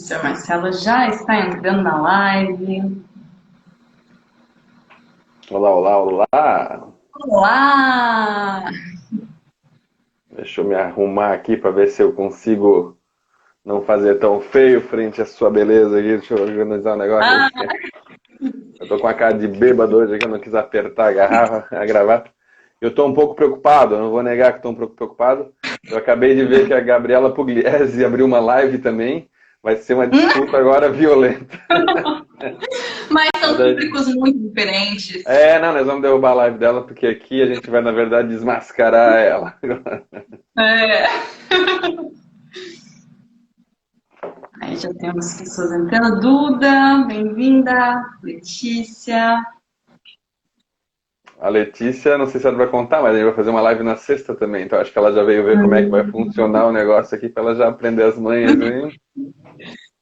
Seu Marcelo já está entrando na live. Olá, olá, olá. Olá! Deixa eu me arrumar aqui para ver se eu consigo não fazer tão feio frente à sua beleza aqui. Deixa eu organizar um negócio Ah, aqui. Eu tô com a cara de bêbado hoje aqui, eu não quis apertar a garrafa, a gravata. Eu tô um pouco preocupado, eu não vou negar que estou um pouco preocupado. Eu acabei de ver que a Gabriela Pugliese abriu uma live também. Vai ser uma disputa agora violenta. mas Mas são públicos muito diferentes. não, nós vamos derrubar a live dela, porque aqui a gente vai, na verdade, desmascarar ela. É. Aí já temos pessoas entrando. Duda, bem-vinda. Letícia. A Letícia, não sei se ela vai contar, mas a gente vai fazer uma live na sexta também. Então acho que ela já veio ver como é que vai funcionar o negócio aqui para ela já aprender as manhas, hein?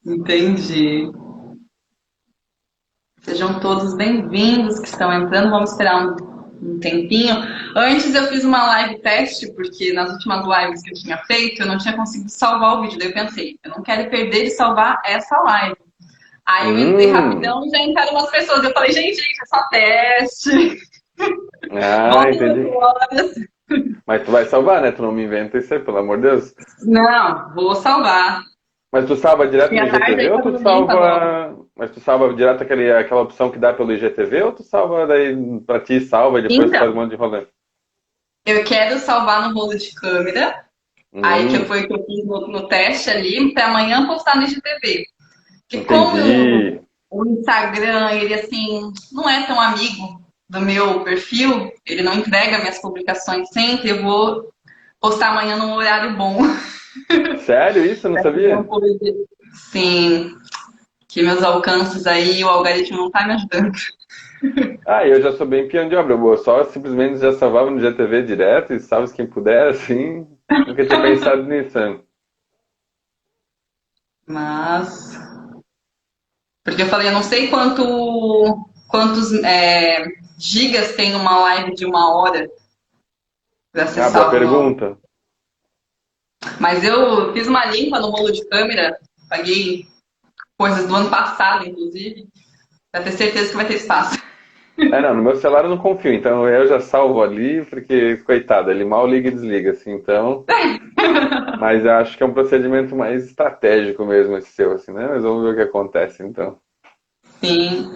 Entendi. Sejam todos bem-vindos que estão entrando. Vamos esperar um tempinho. Antes eu fiz uma live teste, porque nas últimas lives que eu tinha feito, eu não tinha conseguido salvar o vídeo. Daí eu pensei, eu não quero perder de salvar essa live. Aí eu entrei rapidão e já entraram umas pessoas. Eu falei, gente, é só teste. Ah, Voltem entendi. horas. Mas tu vai salvar, né? Tu não me inventa isso aí, pelo amor de Deus. Não, vou salvar. Mas tu salva direto E no à tarde IGTV aí ou tá tu dormindo, tá bom. salva. Mas tu salva direto aquela opção que dá pelo IGTV ou tu salva daí pra ti, salva e depois tu faz um Então, monte de rolê? eu quero salvar no rolo de câmera. Aí que Hum, foi o que eu fiz no teste ali, para amanhã postar no IGTV. Porque como entendi. o Instagram, ele assim, não é tão amigo do meu perfil, ele não entrega minhas publicações sempre, eu vou postar amanhã num horário bom. Sério isso? Eu não sabia? Sim, que meus alcances aí, o algoritmo não tá me ajudando. Ah, eu já sou bem peão de obra. Eu só simplesmente já salvava no GTV direto e salve quem puder, assim. Nunca tinha pensado nisso, né? Mas, porque eu falei, eu não sei quantos gigas tem uma live de 1 hora para ser Ah, boa salvo. pergunta. Mas eu fiz uma limpa no rolo de câmera, paguei coisas do ano passado, inclusive, para ter certeza que vai ter espaço. É, não, no meu celular eu não confio, então eu já salvo ali, porque, coitado, ele mal liga e desliga, assim, então. Mas eu acho que é um procedimento mais estratégico mesmo esse seu, assim, né? Mas vamos ver o que acontece, então. Sim.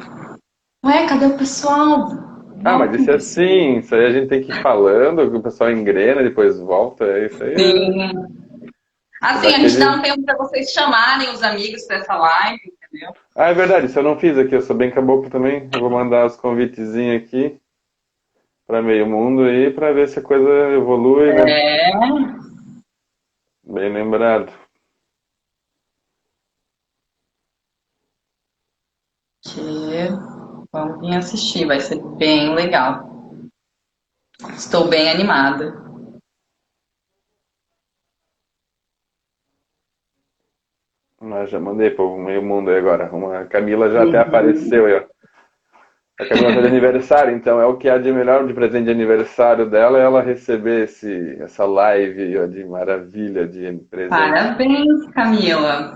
Ué, cadê o pessoal? Ah, mas Voltem, isso é pessoal. assim, isso aí a gente tem que ir falando, que o pessoal engrena, depois volta, isso aí Sim. é Assim, a gente dá daquele. um tempo para vocês chamarem os amigos para essa live, entendeu? Ah, é verdade, isso eu não fiz aqui, eu sou bem caboclo também. Eu vou mandar os convitezinhos aqui para meio mundo aí para ver se a coisa evolui, né? É, Bem lembrado. que vamos vir assistir, vai ser bem legal. Estou bem animada. Mas já mandei para o meio mundo aí agora. A Camila já até Uhum. apareceu aí, ó. A Camila tá de aniversário, então é o que há de melhor de presente de aniversário dela é ela receber essa live ó, de maravilha de presente. Parabéns, Camila.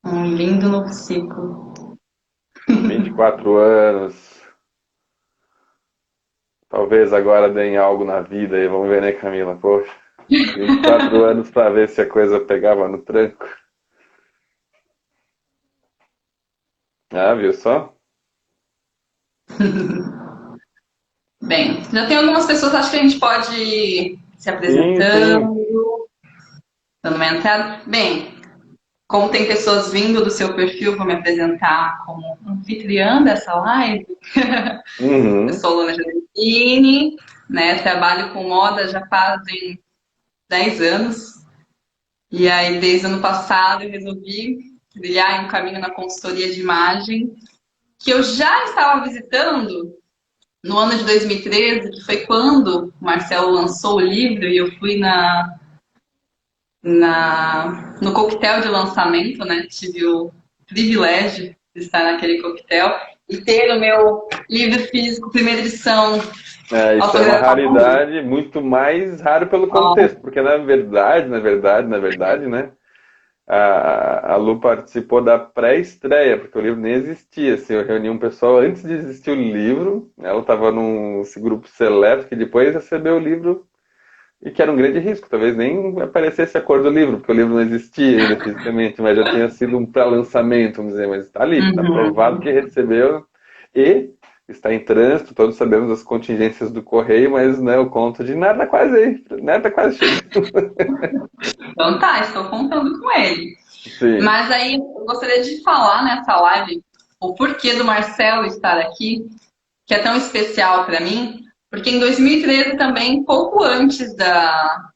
Um lindo novo ciclo. 24 anos. Talvez agora deem algo na vida aí, vamos ver, né, Camila? Poxa, 24 anos para ver se a coisa pegava no tranco. Ah, viu só? Bem, já tem algumas pessoas, acho que a gente pode ir se Sim, sim. apresentando, dando uma entrada. Bem, como tem pessoas vindo do seu perfil, vou me apresentar como anfitriã dessa live. Eu Uhum. sou Luna Giannettini, né? Trabalho com moda já fazem 10 anos. E aí, desde o ano passado, eu resolvi trilhar um caminho na consultoria de imagem, que eu já estava visitando no ano de 2013, que foi quando o Marcelo lançou o livro e eu fui no coquetel de lançamento, né? Tive o privilégio de estar naquele coquetel e ter o meu livro físico, primeira edição, É, isso é uma autografado. raridade, muito mais raro pelo Ó, contexto, porque na verdade, né? a Lu participou da pré-estreia, porque o livro nem existia. Assim, eu reuni um pessoal antes de existir o livro. Ela estava num esse grupo seleto que depois recebeu o livro e que era um grande risco. Talvez nem aparecesse a cor do livro, porque o livro não existia ainda fisicamente, mas já tinha sido um pré-lançamento, vamos dizer. Mas está ali, está provado Uhum. que recebeu e está em trânsito. Todos sabemos as contingências do correio, mas né, o conto de nada quase aí, nada quase chegando. Então tá, estou contando com ele. Sim. Mas aí eu gostaria de falar nessa live o porquê do Marcelo estar aqui, que é tão especial para mim, porque em 2013 também, pouco antes da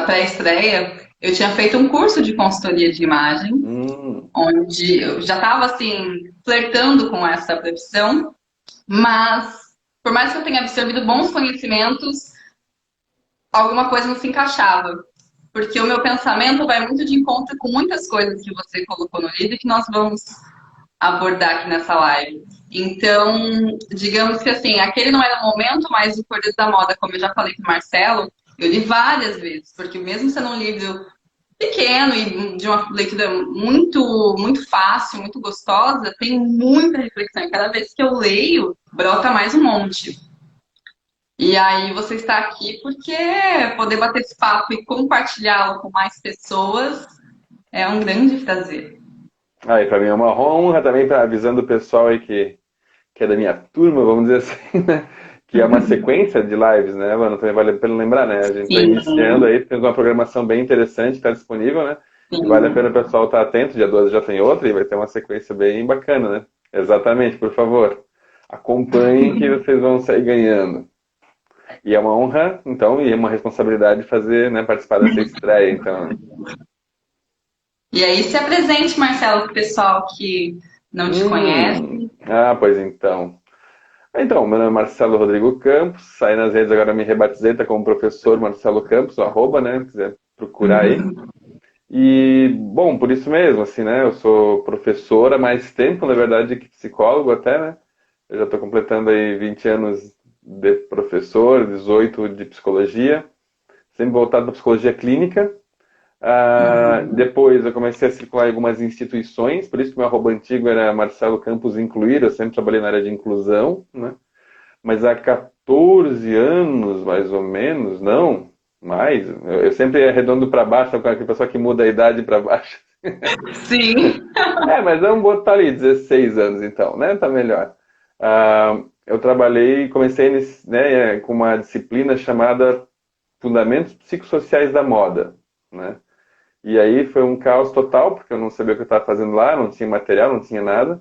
pré-estreia, eu tinha feito um curso de consultoria de imagem, Hum. onde eu já estava assim, flertando com essa profissão, mas por mais que eu tenha absorvido bons conhecimentos, alguma coisa não se encaixava. Porque o meu pensamento vai muito de encontro com muitas coisas que você colocou no livro e que nós vamos abordar aqui nessa live. Então, digamos que assim, aquele não era o momento, mas o Cordeiro da Moda, como eu já falei com o Marcelo, eu li várias vezes, porque mesmo sendo um livro pequeno e de uma leitura muito fácil, muito gostosa, tem muita reflexão. E cada vez que eu leio, brota mais um monte. E aí você está aqui porque poder bater esse papo e compartilhá-lo com mais pessoas é um grande prazer. Ah, e para mim é uma honra também, avisando o pessoal aí que é da minha turma, vamos dizer assim, né? Que é uma sequência de lives, né, mano? Também vale a pena lembrar, né? A gente está iniciando Sim, aí, temos uma programação bem interessante, está disponível, né? E vale a pena o sim. pessoal estar atento, dia 12 já tem outra e vai ter uma sequência bem bacana, né? Exatamente, por favor. Acompanhem que vocês vão sair ganhando. E é uma honra, então, e é uma responsabilidade fazer, né, participar dessa estreia, então. E aí se apresente, Marcelo, para o pessoal que não te conhece. Pois então. Então, meu nome é Marcelo Rodrigo Campos, saí nas redes, agora me rebatizei, tá como professor Marcelo Campos, o arroba, né, se quiser procurar aí. E, bom, por isso mesmo, assim, né, eu sou professor há mais tempo, na verdade, que psicólogo até, né, eu já estou completando aí 20 anos de professor, 18 de psicologia, sempre voltado para psicologia clínica. Depois eu comecei a circular em algumas instituições, por isso que meu arroba antigo era Marcelo Campos Incluir, eu sempre trabalhei na área de inclusão, né? Mas há 14 anos, mais ou menos, não, mais, eu sempre arredondo para baixo, sabe aquela pessoa que muda a idade para baixo. Sim. Mas vamos botar ali 16 anos então, né? Tá melhor. Eu trabalhei, comecei né, com uma disciplina chamada Fundamentos Psicossociais da Moda, né? E aí foi um caos total, porque eu não sabia o que eu estava fazendo lá, não tinha material, não tinha nada.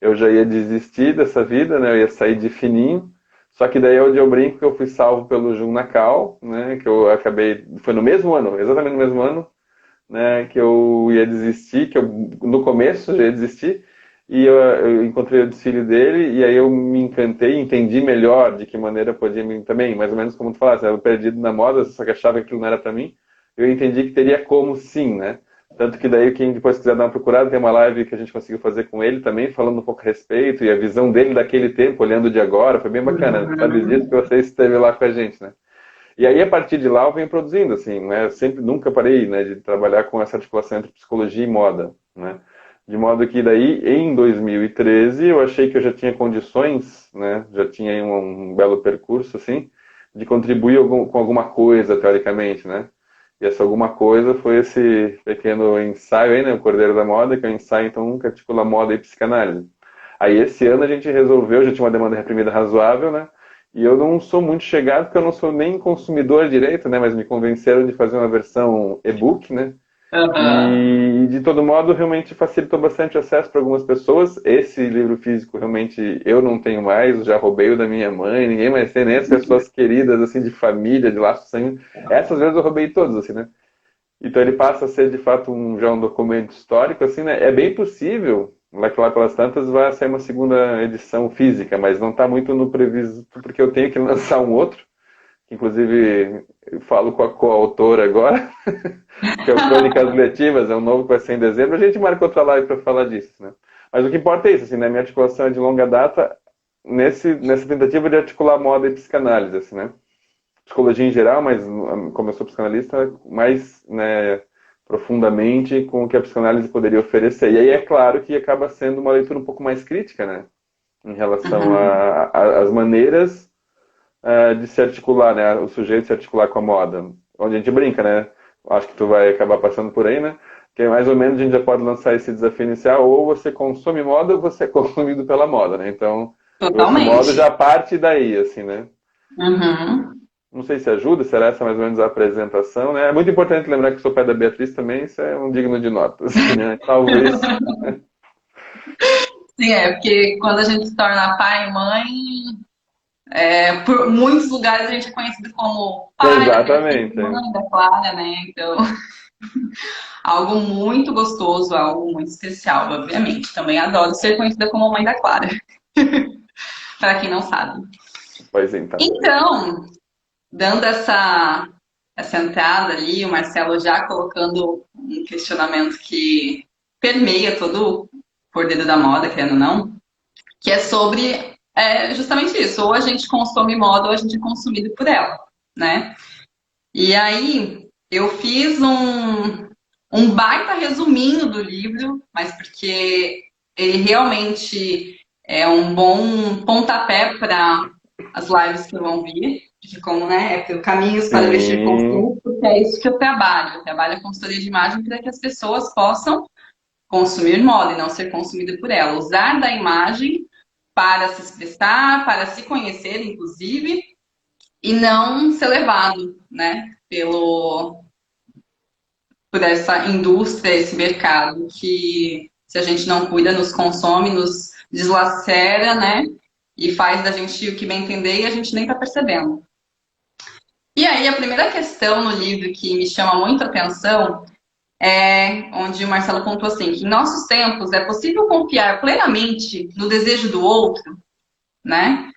Eu já ia desistir dessa vida, né? Eu ia sair de fininho. Só que daí é onde eu brinco que eu fui salvo pelo Jun Nakal, né? Que eu acabei, foi no mesmo ano, exatamente no mesmo ano, né? Que eu ia desistir, que eu no começo já ia desistir. E eu encontrei o desfile dele e aí eu me encantei, entendi melhor de que maneira eu podia me também, mais ou menos como tu falaste, eu estava perdido na moda, só que achava que aquilo não era para mim. Eu entendi que teria como sim, né? Tanto que daí quem depois quiser dar uma procurada, tem uma live que a gente conseguiu fazer com ele também, falando um pouco a respeito e a visão dele daquele tempo, olhando de agora, foi bem bacana. Sabe disso que você esteve lá com a gente, né? E aí a partir de lá eu venho produzindo, assim, né? Eu sempre nunca parei, né, de trabalhar com essa articulação entre psicologia e moda, né? De modo que daí em 2013 eu achei que eu já tinha condições, né? Já tinha aí um belo percurso, assim, de contribuir com alguma coisa, teoricamente, né? E essa alguma coisa foi esse pequeno ensaio aí, né? O Cordeiro da Moda, que é um ensaio, então, que articula moda e psicanálise. Aí esse ano a gente resolveu, já tinha uma demanda reprimida razoável, né? E eu não sou muito chegado, porque eu não sou nem consumidor direito, né? Mas me convenceram de fazer uma versão e-book, né? Aham. E de todo modo, realmente facilitou bastante o acesso para algumas pessoas. Esse livro físico realmente eu não tenho mais, já roubei o da minha mãe, ninguém mais tem, nem as pessoas queridas, assim, de família, de laço sangue. Essas vezes eu roubei todos, assim, né? Então ele passa a ser de fato já um documento histórico, assim, né? É bem possível, lá pelas tantas vai sair uma segunda edição física, mas não está muito no previsto, porque eu tenho que lançar um outro, que inclusive eu falo com a coautora agora, que é o Crônicas Letivas, é um novo que vai ser em dezembro. A gente marca outra live para falar disso, né? Mas o que importa é isso, assim, né? Minha articulação é de longa data nessa tentativa de articular moda e psicanálise, assim, né? Psicologia em geral, mas como eu sou psicanalista, mais, né, profundamente com o que a psicanálise poderia oferecer. E aí é claro que acaba sendo uma leitura um pouco mais crítica, né? Em relação Uhum. às maneiras de se articular, né? O sujeito se articular com a moda. Onde a gente brinca, né? Acho que tu vai acabar passando por aí, né? Que mais ou menos a gente já pode lançar esse desafio inicial, ou você consome moda ou você é consumido pela moda, né? Então, o grosso modo Totalmente. já parte daí, assim, né? Uhum. Não sei se ajuda, será essa mais ou menos a apresentação, né? É muito importante lembrar que sou pai da Beatriz também, isso é um digno de nota, assim, né? Talvez. Sim, porque quando a gente se torna pai e mãe, por muitos lugares a gente é conhecido como pai da Beatriz, Exatamente. mãe da Clara, né? Então, algo muito gostoso, algo muito especial, obviamente. Também adoro ser conhecida como mãe da Clara, para quem não sabe. Pois então. Então, dando essa entrada ali, o Marcelo já colocando um questionamento que permeia todo o cordeiro da moda, querendo ou não, que é sobre justamente isso, ou a gente consome moda ou a gente é consumido por ela, né? E aí eu fiz um baita resuminho do livro, mas porque ele realmente é um bom pontapé para as lives que vão vir, porque como, né, é caminhos para vestir Sim, confuso, porque é isso que eu trabalho a consultoria de imagem para que as pessoas possam consumir moda e não ser consumida por ela, usar da imagem para se expressar, para se conhecer, inclusive, e não ser levado, né, por essa indústria, esse mercado que, se a gente não cuida, nos consome, nos deslacera, né, e faz da gente o que bem entender e a gente nem tá percebendo. E aí, a primeira questão no livro que me chama muito a atenção é onde o Marcelo pontuou assim, que em nossos tempos é possível confiar plenamente no desejo do outro, né?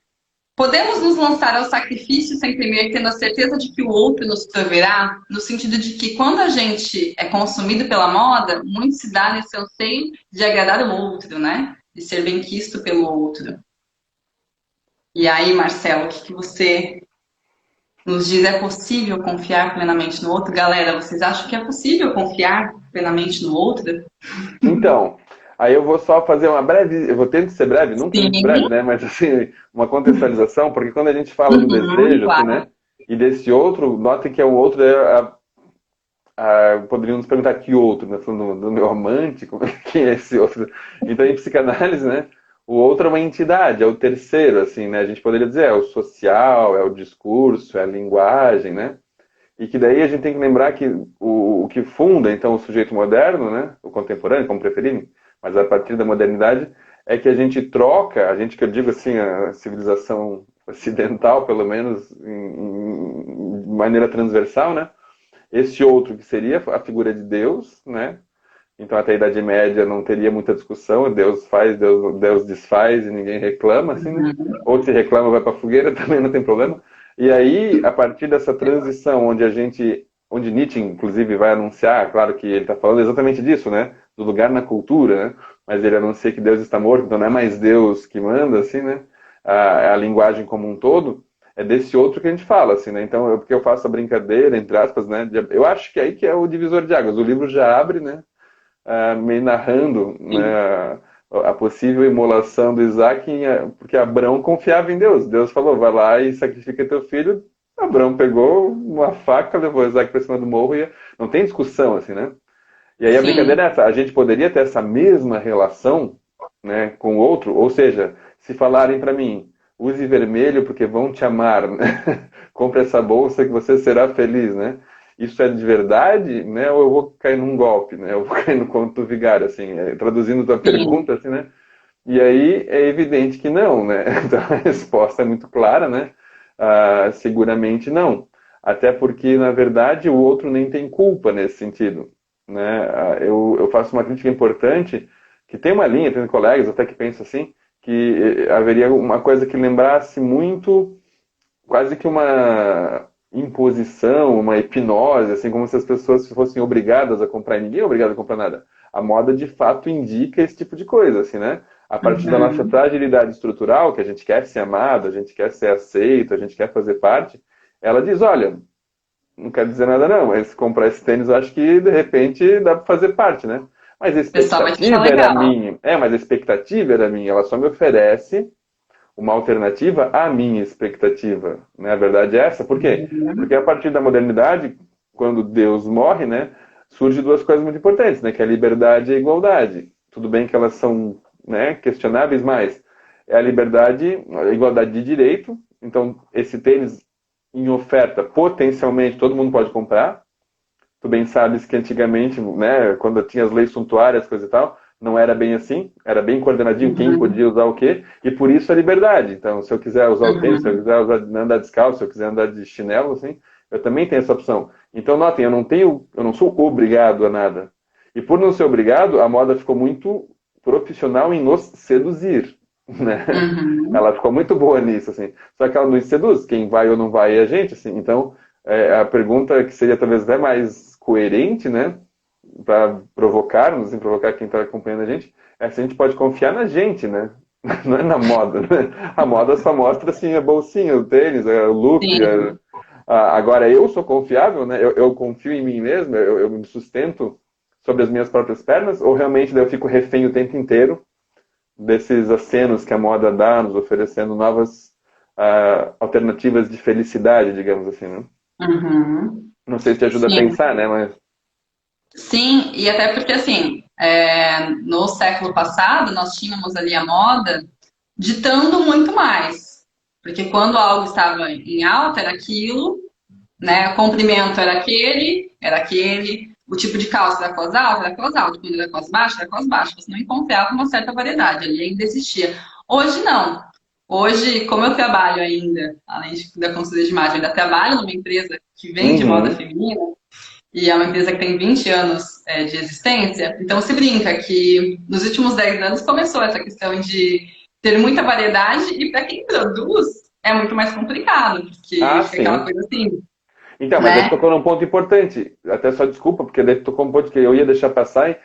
Podemos nos lançar ao sacrifício sem temer, tendo a certeza de que o outro nos proverá, no sentido de que quando a gente é consumido pela moda, muito se dá nesse anseio de agradar o outro, né? De ser bem-quisto pelo outro. E aí, Marcelo, o que você nos diz? É possível confiar plenamente no outro? Galera, vocês acham que é possível confiar plenamente no outro? então, aí eu vou só fazer uma breve, eu vou tentar ser breve, nunca muito breve, Sim, né? Mas assim, uma contextualização, porque quando a gente fala do uhum, desejo, assim, claro. né? E desse outro, note que é o outro poderiam nos perguntar que outro, né? Falando do meu amante, quem é esse outro? Então, em psicanálise, né? O outro é uma entidade, é o terceiro, assim, né? A gente poderia dizer, é o social, é o discurso, é a linguagem, né? E que daí a gente tem que lembrar que o que funda, então, o sujeito moderno, né, o contemporâneo, como preferirem, mas a partir da modernidade, é que a gente troca, a gente que eu digo assim, a civilização ocidental, pelo menos, de maneira transversal, né, esse outro que seria a figura de Deus, né, então até a Idade Média não teria muita discussão, Deus faz, Deus desfaz e ninguém reclama, assim, né? Uhum, Ou se reclama vai para a fogueira, também não tem problema. E aí, a partir dessa transição, onde Nietzsche inclusive vai anunciar, claro que ele está falando exatamente disso, né? Do lugar na cultura, né? Mas ele anuncia que Deus está morto, então não é mais Deus que manda, assim, né? A linguagem como um todo é desse outro que a gente fala, assim, né? Então, porque eu faço a brincadeira, entre aspas, né? Eu acho que é aí que é o divisor de águas. O livro já abre, né? Me narrando, sim, né, a possível imolação do Isaac, porque Abraão confiava em Deus. Deus falou, vai lá e sacrifica teu filho. Abraão pegou uma faca, levou Isaac para cima do morro e não tem discussão, assim, né? E aí a brincadeira é sim. essa, a gente poderia ter essa mesma relação, né, com o outro, ou seja, se falarem para mim, use vermelho porque vão te amar, né? Compre essa bolsa que você será feliz, né? Isso é de verdade, né? Ou eu vou cair num golpe, né? Eu vou cair no conto do vigário, assim, traduzindo tua Sim, pergunta, assim, né? E aí é evidente que não, né? Então a resposta é muito clara, né? Seguramente não. Até porque, na verdade, o outro nem tem culpa nesse sentido, né? Eu faço uma crítica importante, que tem uma linha, tem colegas até que pensam assim, que haveria uma coisa que lembrasse muito, quase que uma imposição, uma hipnose, assim, como se as pessoas fossem obrigadas a comprar, e ninguém é obrigado a comprar nada. A moda, de fato, indica esse tipo de coisa, assim, né? A partir da nossa uhum, fragilidade estrutural, que a gente quer ser amado, a gente quer ser aceito, a gente quer fazer parte, ela diz, olha, não quero dizer nada não, mas comprar esse tênis eu acho que de repente dá para fazer parte, né? Mas a O pessoal vai te achar expectativa era legal. minha. Mas a expectativa era minha. Ela só me oferece uma alternativa à minha expectativa, né? A verdade é essa. Por quê? Porque Uhum. a partir da modernidade, quando Deus morre, né, surge duas coisas muito importantes, né? Que é a liberdade e a igualdade. Tudo bem que elas são, né, questionáveis, mas é a liberdade, a igualdade de direito. Então, esse tênis em oferta, potencialmente, todo mundo pode comprar. Tu bem sabes que antigamente, né, quando tinha as leis suntuárias, coisa e tal, não era bem assim, era bem coordenadinho quem Uhum. podia usar o quê, e por isso a liberdade. Então, se eu quiser usar o tênis, se eu Uhum. quiser andar descalço, se eu quiser andar de chinelo, assim, eu também tenho essa opção. Então, notem, eu não sou obrigado a nada. E por não ser obrigado, a moda ficou muito profissional em nos seduzir, né? Uhum. Ela ficou muito boa nisso, assim. Só que ela nos seduz, quem vai ou não vai é a gente, assim. Então, a pergunta que seria talvez até mais coerente, né, para provocar-nos e provocar quem está acompanhando a gente, é se a gente pode confiar na gente, né? Não é na moda, né? A moda só mostra assim a bolsinha, o tênis, o look. Sim. Agora eu sou confiável, né? Eu confio em mim mesmo, eu me sustento sobre as minhas próprias pernas, ou realmente daí eu fico refém o tempo inteiro desses acenos que a moda dá, nos oferecendo novas alternativas de felicidade, digamos assim, né? Uhum. Não sei se te ajuda a Sim. pensar, né? Mas Sim, e até porque assim, no século passado nós tínhamos ali a moda ditando muito mais. Porque quando algo estava em alta era aquilo, né? O comprimento era aquele, o tipo de calça era cos alta, quando era cos baixa, era cos baixa. Você não encontrava uma certa variedade, ali ainda existia. Hoje não. Hoje, como eu trabalho ainda, da consultoria de imagem, ainda trabalho numa empresa que vende moda uhum. feminina, e é uma empresa que tem 20 anos de existência, então se brinca que nos últimos 10 anos começou essa questão de ter muita variedade e para quem produz é muito mais complicado, porque Ah, fica aquela sim. coisa assim, Então, mas aí tu né? tocou num ponto importante. Até só desculpa, porque daí tu tocou um ponto que eu ia deixar passar.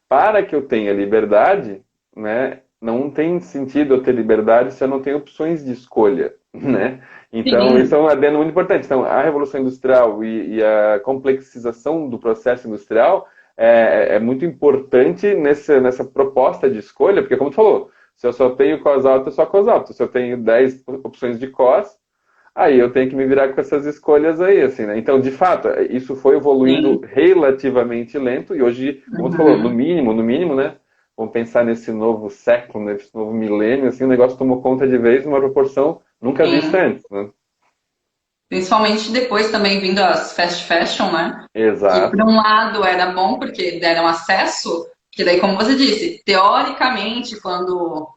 Para que eu tenha liberdade, né, não tem sentido eu ter liberdade se eu não tenho opções de escolha, né? Então, isso é Sim. um adendo muito importante. Então, a Revolução Industrial e a complexização do processo industrial é muito importante nessa proposta de escolha, porque, como tu falou, se eu só tenho cos alto, é só cos alto. Se eu tenho 10 opções de cos, aí eu tenho que me virar com essas escolhas aí, assim, né? Então, de fato, isso foi evoluindo Sim. relativamente lento e hoje, como tu falou, Uhum. no mínimo, né? Vamos pensar nesse novo século, nesse novo milênio, assim, o negócio tomou conta de vez numa proporção nunca vista Sim. antes, né? Principalmente depois também vindo as fast fashion, né? Que por Exato. um lado era bom porque deram acesso, que daí, como você disse, teoricamente, quando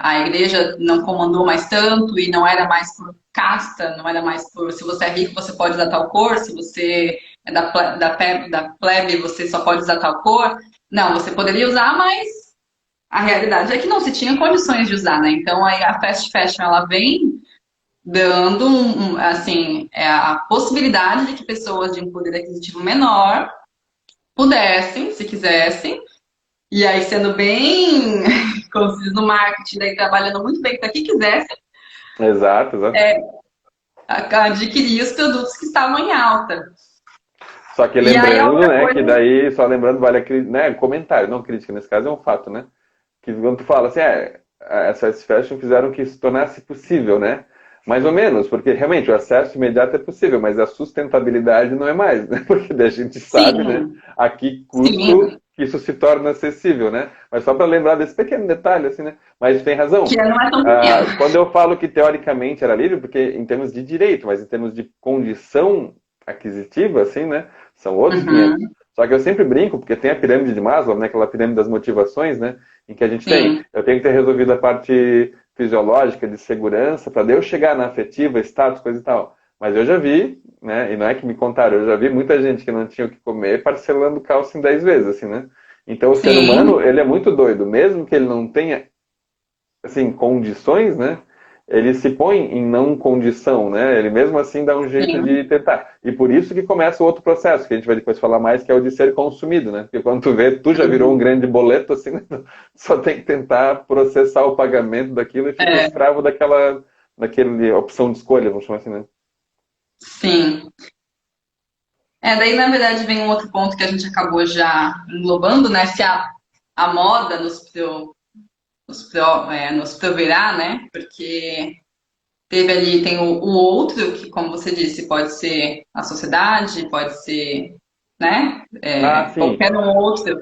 a igreja não comandou mais tanto e não era mais por casta, não era mais por se você é rico você pode usar tal cor, se você é da plebe você só pode usar tal cor. Não, você poderia usar, mas a realidade é que não se tinha condições de usar, né? Então aí a fast fashion ela vem dando assim a possibilidade de que pessoas de um poder aquisitivo menor pudessem, se quisessem, e aí sendo bem, como se diz no marketing, daí trabalhando muito bem para quem quisesse Exato, exato. adquirir os produtos que estavam em alta. Só que E aí a lembrando, outra né, coisa, que daí, só lembrando, vale né, comentário, não crítica, nesse caso é um fato, né? Que quando tu fala assim, as fast fashion fizeram que isso tornasse possível, né? Mais ou menos, porque realmente o acesso imediato é possível, mas a sustentabilidade não é mais, né? Porque daí a gente sabe, né, sim, a que custo sim, que isso se torna acessível, né? Mas só para lembrar desse pequeno detalhe, assim, né? Mas tem que razão. não é tão pequeno. Quando eu falo que teoricamente era livre, porque em termos de direito, mas em termos de condição aquisitiva, assim, né? São outros 500. Uhum, Só que eu sempre brinco, porque tem a pirâmide de Maslow, né? Aquela pirâmide das motivações, né? Em que a gente tem, sim, eu tenho que ter resolvido a parte fisiológica, de segurança, para eu chegar na afetiva, status, coisa e tal. Mas eu já vi, né? E não é que me contaram, eu já vi muita gente que não tinha o que comer parcelando calça em 10 vezes, assim, né? Então o ser humano, sim, ele é muito doido, mesmo que ele não tenha, assim, condições, né? Ele se põe em não condição, né? Ele mesmo assim dá um jeito sim, de tentar. E por isso que começa o outro processo, que a gente vai depois falar mais, que é o de ser consumido, né? Porque quando tu vê, tu já virou um uhum, grande boleto, assim, né? Só tem que tentar processar o pagamento daquilo e fica escravo daquela opção de escolha, vamos chamar assim, né? sim. Daí na verdade vem um outro ponto que a gente acabou já englobando, né? Se a moda nos proverá, né? Porque teve ali, tem o outro, que como você disse, pode ser a sociedade, pode ser, né? Ah, sim. Qualquer um outro.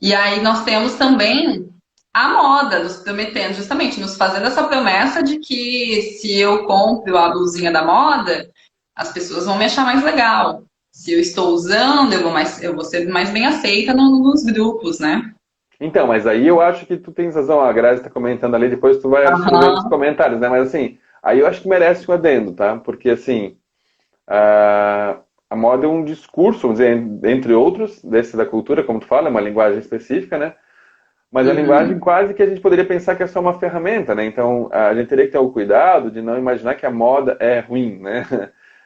E aí nós temos também a moda, nos prometendo, justamente, nos fazendo essa promessa de que se eu compro a blusinha da moda, as pessoas vão me achar mais legal. Se eu estou usando, eu vou ser mais bem aceita nos grupos, né? Então, mas aí eu acho que tu tens razão, a Grazi está comentando ali, depois tu vai absorver nos Aham. comentários, né? Mas assim, aí eu acho que merece um adendo, tá? Porque assim, a moda é um discurso, vamos dizer, entre outros, desse da cultura, como tu fala, é uma linguagem específica, né? Mas a linguagem Uhum. quase que a gente poderia pensar que é só uma ferramenta, né? Então a gente teria que ter o cuidado de não imaginar que a moda é ruim, né?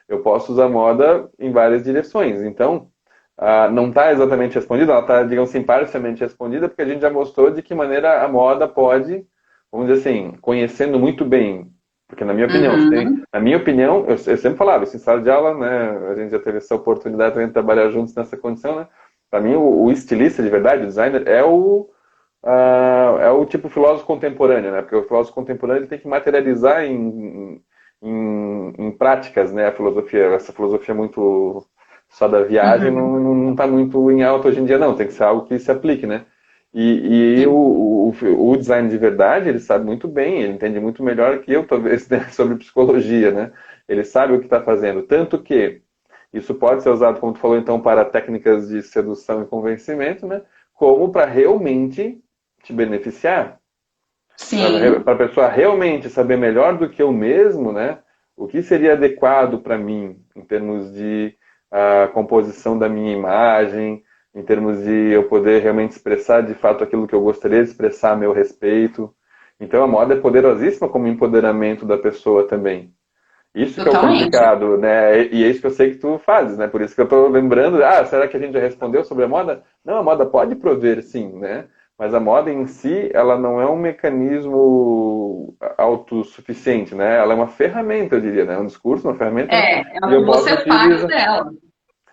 Eu posso usar moda em várias direções. Então, não está exatamente respondida, ela está, digamos assim, parcialmente respondida, porque a gente já mostrou de que maneira a moda pode, vamos dizer assim, conhecendo muito bem. Porque na minha opinião, Uhum. na minha opinião, eu sempre falava isso em sala de aula, né? A gente já teve essa oportunidade também de trabalhar juntos nessa condição, né? Para mim, o estilista de verdade, o designer, é o tipo filósofo contemporâneo, né? Porque o filósofo contemporâneo ele tem que materializar em práticas, né? A filosofia, essa filosofia muito só da viagem Uhum. não está muito em alta hoje em dia, não. Tem que ser algo que se aplique, né? E Sim. o design de verdade, ele sabe muito bem, ele entende muito melhor que eu, talvez, né, sobre psicologia, né? Ele sabe o que está fazendo. Tanto que isso pode ser usado, como tu falou, então, para técnicas de sedução e convencimento, né? Como para realmente te beneficiar, Sim. para a pessoa realmente saber melhor do que eu mesmo, né? O que seria adequado para mim em termos de composição da minha imagem, em termos de eu poder realmente expressar de fato aquilo que eu gostaria de expressar a meu respeito. Então a moda é poderosíssima como empoderamento da pessoa também. Isso que é o Totalmente. complicado, né? E é isso que eu sei que tu fazes, né? Por isso que eu tô lembrando, será que a gente já respondeu sobre a moda? Não, a moda pode prover, sim, né? Mas a moda em si, ela não é um mecanismo autossuficiente, né? Ela é uma ferramenta, eu diria, né? Um discurso, uma ferramenta, né? É E o que eu posso você faz utilizar. dela.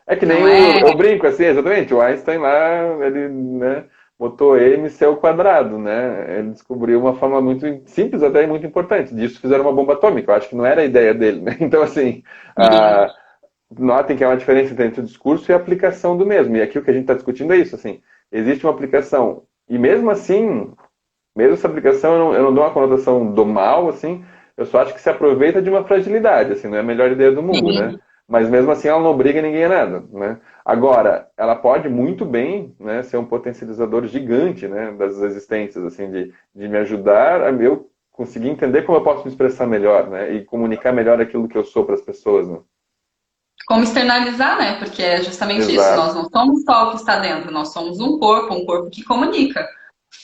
É que nem Não é? eu brinco assim, exatamente. O Einstein lá, ele, né, botou MC ao quadrado, né? Ele descobriu uma forma muito simples, até muito importante. Disso fizeram uma bomba atômica. Eu acho que não era a ideia dele, né? Então, assim, Sim. ah, notem que há uma diferença entre o discurso e a aplicação do mesmo. E aqui o que a gente está discutindo é isso, assim. Existe uma aplicação. E mesmo assim, mesmo essa aplicação, eu não dou uma conotação do mal, assim, eu só acho que se aproveita de uma fragilidade, assim, não é a melhor ideia do mundo, né? Sim. Mas mesmo assim ela não obriga ninguém a nada, né? Agora, ela pode muito bem, né, ser um potencializador gigante, né, das existências, assim, de me ajudar a eu conseguir entender como eu posso me expressar melhor, né, e comunicar melhor aquilo que eu sou para as pessoas, né? Como externalizar, né? Porque é justamente isso. Nós Exato. não somos só o que está dentro, nós somos um corpo que comunica.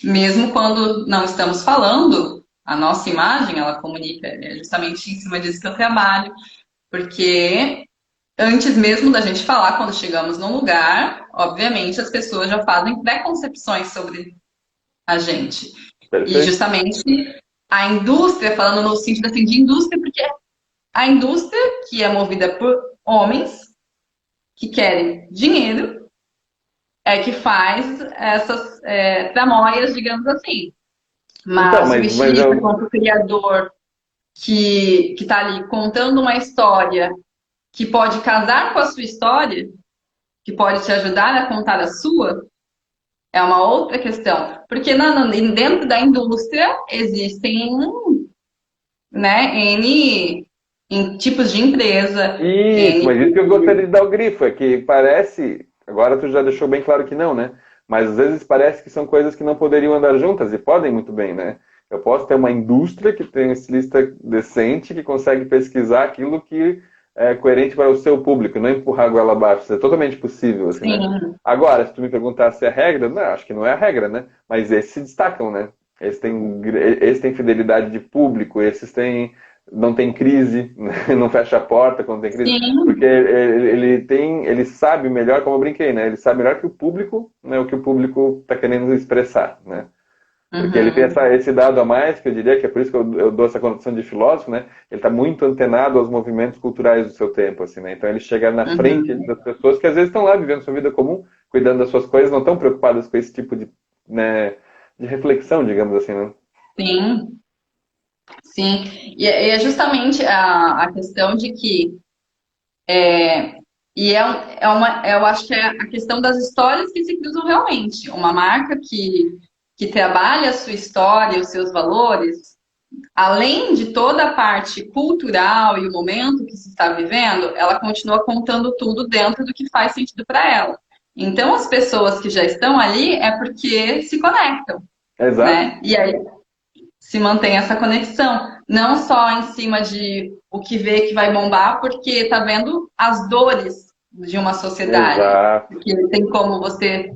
Mesmo quando não estamos falando, a nossa imagem, ela comunica. É justamente em cima disso que eu trabalho. Porque antes mesmo da gente falar, quando chegamos num lugar, obviamente as pessoas já fazem preconcepções sobre a gente. E Perfeito? justamente a indústria, falando no sentido assim, de indústria, porque a indústria, que é movida por homens que querem dinheiro, é que faz essas tramóias, digamos assim. Então, Mas o mas estilista, quanto criador, que está ali contando uma história que pode casar com a sua história, que pode te ajudar a contar a sua, é uma outra questão. Porque dentro da indústria existem, né, em tipos de empresa, isso, N mas isso que eu gostaria de dar o grifo, é que parece, agora tu já deixou bem claro que não, né? Mas às vezes parece que são coisas que não poderiam andar juntas e podem muito bem, né? Eu posso ter uma indústria que tem um estilista decente que consegue pesquisar aquilo que é coerente para o seu público, não empurrar a goela abaixo. Isso é totalmente possível, assim, né? sim, Agora, se tu me perguntar se é regra, não, acho que não é a regra, né? Mas esses se destacam, né? Esses têm fidelidade de público, esses têm não tem crise, não fecha a porta quando tem crise, porque sim, ele sabe melhor, como eu brinquei, né? Ele sabe melhor que o público, né, o que o público está querendo expressar, né? Porque ele tem Uhum. esse dado a mais, que eu diria que é por isso que eu dou essa condição de filósofo, né? Ele está muito antenado aos movimentos culturais do seu tempo, assim, né? Então ele chega na frente Uhum. das pessoas que às vezes estão lá vivendo sua vida comum, cuidando das suas coisas, não estão preocupadas com esse tipo de, né, de reflexão, digamos assim, né? Sim, sim. E é justamente a questão de que eu acho que é a questão das histórias que se cruzam realmente. Uma marca que trabalha a sua história, os seus valores, além de toda a parte cultural e o momento que se está vivendo, ela continua contando tudo dentro do que faz sentido para ela. Então, as pessoas que já estão ali é porque se conectam, Exato, né? E aí se mantém essa conexão, não só em cima de o que vê que vai bombar, porque tá vendo as dores de uma sociedade. exato, Porque tem como você,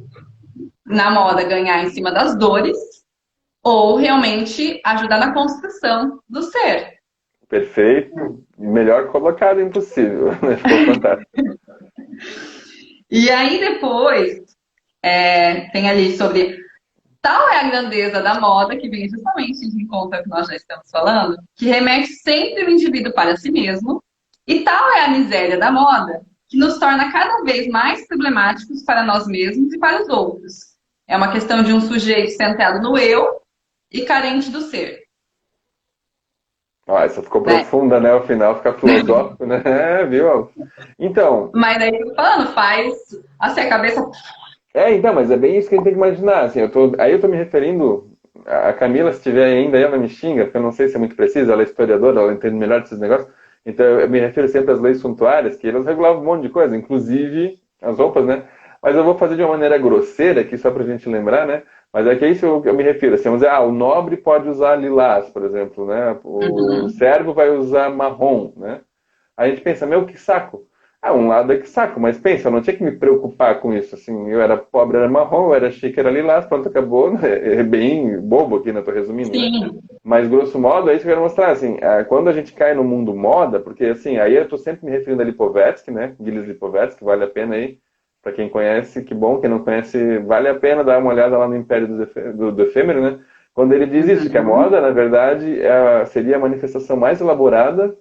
na moda, ganhar em cima das dores, ou realmente ajudar na construção do ser. perfeito, melhor colocado impossível, né? Ficou fantástico. E aí depois tem ali sobre tal é a grandeza da moda, que vem justamente de encontro ao que nós já estamos falando, que remete sempre o indivíduo para si mesmo, e tal é a miséria da moda, que nos torna cada vez mais problemáticos para nós mesmos e para os outros. É uma questão de um sujeito centrado no eu e carente do ser. Ó, essa ficou Né? profunda, né? Ao final fica filosófico, né? É, viu? Então, Mas aí, tô falando, faz assim, a cabeça. então, mas é bem isso que a gente tem que imaginar, assim, aí eu tô me referindo, a Camila, se tiver ainda, ela me xinga, porque eu não sei se é muito preciso, ela é historiadora, ela entende melhor desses negócios, então eu me refiro sempre às leis suntuárias, que elas regulavam um monte de coisa, inclusive as roupas, né? Mas eu vou fazer de uma maneira grosseira aqui, só pra gente lembrar, né? Mas é que é isso que eu me refiro, assim, vamos dizer, o nobre pode usar lilás, por exemplo, né? O Uhum, servo vai usar marrom, né? A gente pensa, meu, que saco. Um lado é que saco, mas pensa, eu não tinha que me preocupar com isso, assim, eu era pobre, era marrom, eu era chique, era lilás, pronto, acabou, né? É bem bobo aqui, né, tô resumindo, né? sim. Mas, grosso modo, é isso que eu quero mostrar, assim, quando a gente cai no mundo moda, porque, assim, aí eu tô sempre me referindo a Lipovetsky, né, Gilles Lipovetsky, vale a pena aí, para quem conhece, que bom, quem não conhece, vale a pena dar uma olhada lá no Império do Efêmero, né, quando ele diz isso, que a Uhum, moda, na verdade, seria a manifestação mais elaborada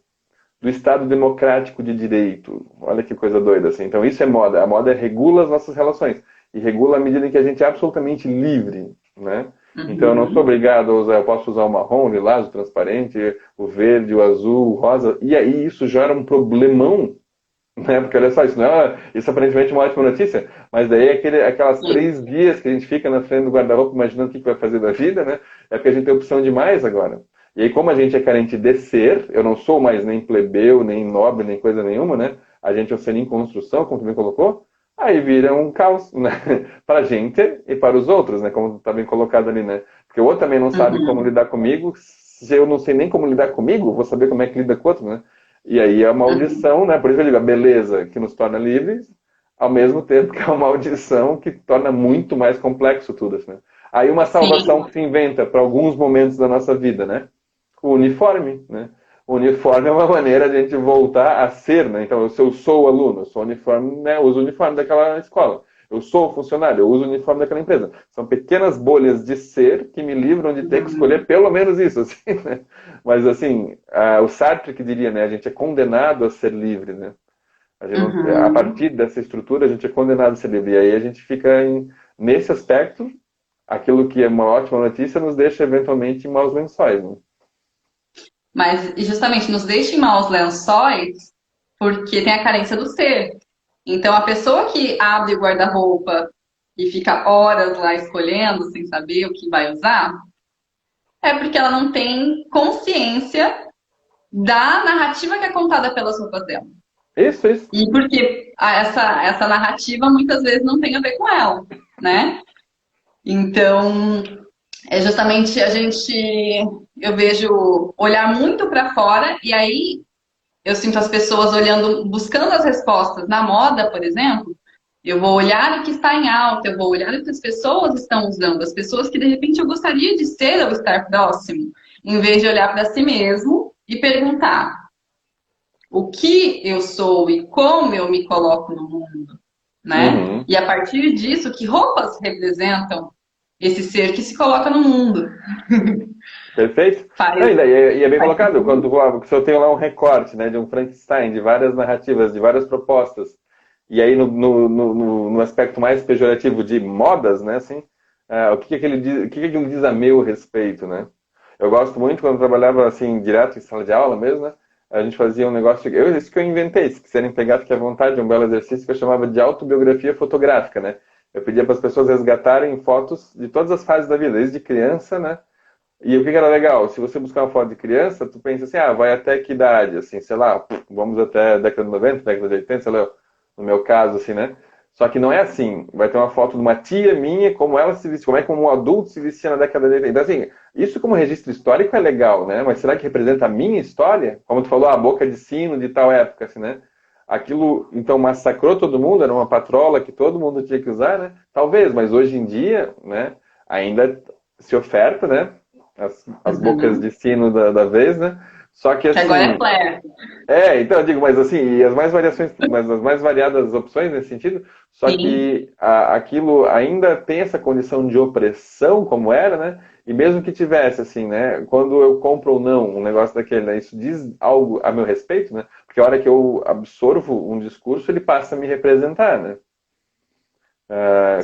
do Estado democrático de direito. Olha que coisa doida, assim. Então isso é moda. A moda regula as nossas relações. E regula à medida em que a gente é absolutamente livre, né? Então eu não sou uhum, obrigado a usar, eu posso usar o marrom, o lilás, o transparente, o verde, o azul, o rosa. E aí isso gera um problemão, né? Porque olha só, isso aparentemente é uma ótima notícia, mas daí aquelas sim. 3 dias que a gente fica na frente do guarda-roupa imaginando o que vai fazer da vida, né? É porque a gente tem opção demais agora. E aí, como a gente é carente de ser, eu não sou mais nem plebeu, nem nobre, nem coisa nenhuma, né? A gente é um ser em construção, como tu bem colocou, aí vira um caos, né? Para a gente e para os outros, né? Como está bem colocado ali, né? Porque o outro também não sabe como Uhum, lidar comigo, se eu não sei nem como lidar comigo, vou saber como é que lida com o outro, né? E aí é uma uhum, maldição, né? Por isso que eu digo, a beleza que nos torna livres, ao mesmo tempo que é uma maldição que torna muito mais complexo tudo, assim, né? Aí uma salvação sim. que se inventa para alguns momentos da nossa vida, né? O uniforme, né? O uniforme é uma maneira de a gente voltar a ser, né? Então, se eu sou aluno, eu sou uniforme, né? Eu uso o uniforme daquela escola. Eu sou funcionário, eu uso o uniforme daquela empresa. São pequenas bolhas de ser que me livram de ter que escolher Uhum, pelo menos isso, assim, né? Mas, assim, o Sartre que diria, né? A gente é condenado a ser livre, né? A, gente não, a uhum. partir dessa estrutura, a gente é condenado a ser livre. E aí a gente fica, nesse aspecto, aquilo que é uma ótima notícia nos deixa eventualmente em maus lençóis, né? Mas e justamente nos deixa em maus lençóis porque tem a carência do ser. Então a pessoa que abre o guarda-roupa e fica horas lá escolhendo sem saber o que vai usar, é porque ela não tem consciência da narrativa que é contada pelas roupas dela. Isso, isso. E porque essa narrativa muitas vezes não tem a ver com ela, né? Então, é justamente eu vejo olhar muito para fora e aí eu sinto as pessoas olhando, buscando as respostas na moda, por exemplo. Eu vou olhar o que está em alta, eu vou olhar o que as pessoas estão usando, as pessoas que de repente eu gostaria de ser ou estar próximo, em vez de olhar para si mesmo e perguntar o que eu sou e como eu me coloco no mundo, né? Uhum. E a partir disso, que roupas representam esse ser que se coloca no mundo. Perfeito? Faz, Não, e é bem faz colocado, sentido. se eu tenho lá um recorte, né, de um Frankenstein, de várias narrativas, de várias propostas, e aí no aspecto mais pejorativo de modas, né, assim, o que que ele diz, o que que ele diz a meu respeito, né? Eu gosto muito quando eu trabalhava assim, direto em sala de aula mesmo, né? A gente fazia um negócio, isso que eu inventei, se quiserem pegar, fique à vontade, é um belo exercício que eu chamava de autobiografia fotográfica, né? Eu pedia para as pessoas resgatarem fotos de todas as fases da vida, desde criança, né? E o que que era legal? Se você buscar uma foto de criança, tu pensa assim, vai até que idade? Assim, sei lá, vamos até a década de 90, década de 80, sei lá, no meu caso, assim, né? Só que não é assim. Vai ter uma foto de uma tia minha, como ela se vestia, como é que um adulto se vestia na década de 80. Então, assim, isso como registro histórico é legal, né? Mas será que representa a minha história? Como tu falou, a boca de sino de tal época, assim, né? Aquilo, então, massacrou todo mundo, era uma patrola que todo mundo tinha que usar, né? Talvez, mas hoje em dia, né, ainda se oferta, né? As bocas Uhum. de sino da vez, né? Só que Que agora é assim, flare. então eu digo, mas assim, e as mais variações, mas as mais variadas opções nesse sentido, só Sim, que aquilo ainda tem essa condição de opressão, como era, né? E mesmo que tivesse, assim, né? Quando eu compro ou não um negócio daquele, né? Isso diz algo a meu respeito, né? Porque a hora que eu absorvo um discurso, ele passa a me representar, né?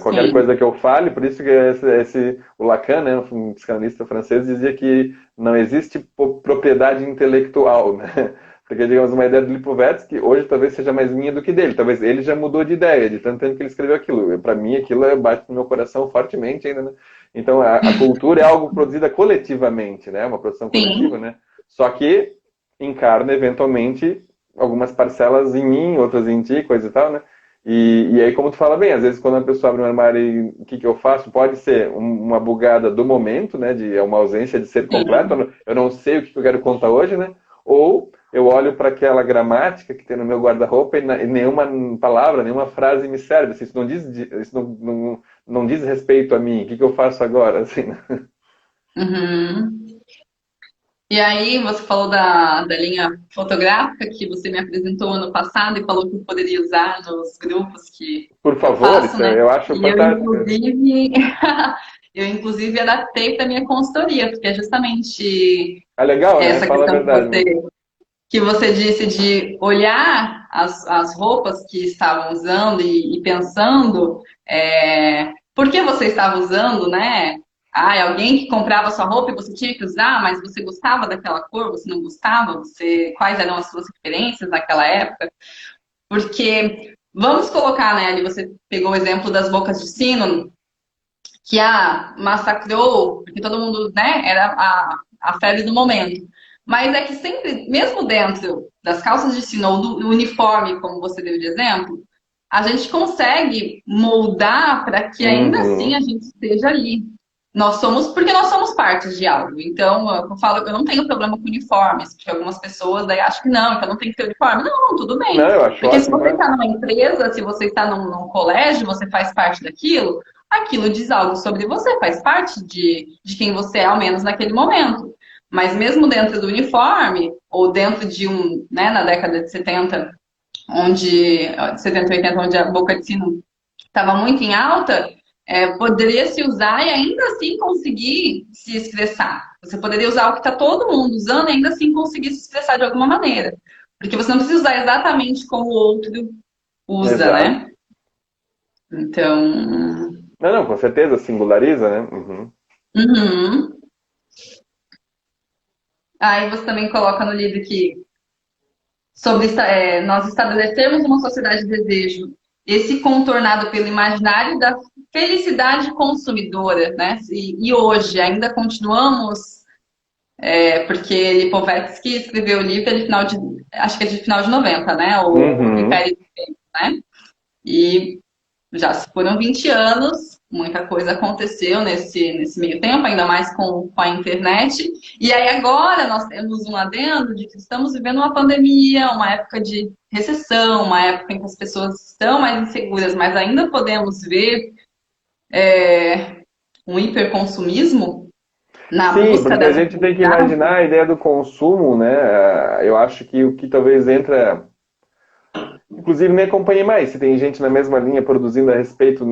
Qualquer sim. coisa que eu fale, por isso que o Lacan, né, um psicanalista francês, dizia que não existe propriedade intelectual, né? Porque, digamos, uma ideia do Lipovetsky hoje talvez seja mais minha do que dele. Talvez ele já mudou de ideia, de tanto tempo que ele escreveu aquilo. Para mim, aquilo bate no meu coração fortemente ainda, né? Então, a cultura é algo produzida coletivamente, né? Uma produção coletiva, Sim. né? Só que encarna, eventualmente, algumas parcelas em mim, outras em ti, coisa e tal, né? E aí, como tu fala bem, às vezes quando a pessoa abre um armário e o que que eu faço? Pode ser uma bugada do momento, né? É uma ausência de ser completo. Sim. Eu não sei o que que eu quero contar hoje, né? Ou eu olho para aquela gramática que tem no meu guarda-roupa e nenhuma palavra, nenhuma frase me serve. Assim, isso não diz respeito a mim. O que que eu faço agora? Assim, né? Uhum. E aí, você falou da linha fotográfica que você me apresentou ano passado e falou que eu poderia usar nos grupos Por que eu favor, faço, isso né? eu acho E eu, fantástico. inclusive, eu, inclusive, adaptei para minha consultoria, porque é justamente É legal, né? essa Fala a questão verdade, né? que você disse de olhar as roupas que estavam usando e pensando por que você estava usando, né? Ah, alguém que comprava sua roupa e você tinha que usar, mas você gostava daquela cor, você não gostava, quais eram as suas referências naquela época? Porque vamos colocar, né, ali você pegou o exemplo das bocas de sino, que massacrou, porque todo mundo, né, era a febre do momento. Mas é que sempre, mesmo dentro das calças de sino ou do uniforme, como você deu de exemplo, a gente consegue moldar para que ainda assim a Uhum. gente esteja ali. Porque nós somos parte de algo. Então, eu falo, eu não tenho problema com uniformes, porque algumas pessoas daí acham que não, que eu não tenho que ter uniforme. Não, tudo Não, bem. eu acho Porque se ótimo, você claro. está numa empresa, se você está num colégio, você faz parte daquilo, aquilo diz algo sobre você, faz parte de quem você é, ao menos naquele momento. Mas mesmo dentro do uniforme, ou dentro de né, na década de 70, 70, 80, onde a boca de sino estava muito em alta, poderia se usar e ainda assim conseguir se expressar. Você poderia usar o que está todo mundo usando e ainda assim conseguir se expressar de alguma maneira. Porque você não precisa usar exatamente como o outro usa, Exato. né? Então, Não, não, com certeza, singulariza, né? Uhum. uhum. Aí você também coloca no livro que nós estabelecermos uma sociedade de desejo, esse contornado pelo imaginário da felicidade consumidora, né? E hoje ainda continuamos, porque Lipovetsky escreveu o livro acho que é de final de 90, né? O Uhum. Império do Tempo, né? E já se foram 20 anos, muita coisa aconteceu nesse meio tempo, ainda mais com a internet. E aí agora nós temos um adendo de que estamos vivendo uma pandemia, uma época de recessão, uma época em que as pessoas estão mais inseguras, mas ainda podemos ver um hiperconsumismo na Sim, busca porque a dessa gente tem que felicidade. imaginar a ideia do consumo, né? Eu acho que o que talvez inclusive nem acompanhei mais, se tem gente na mesma linha produzindo a respeito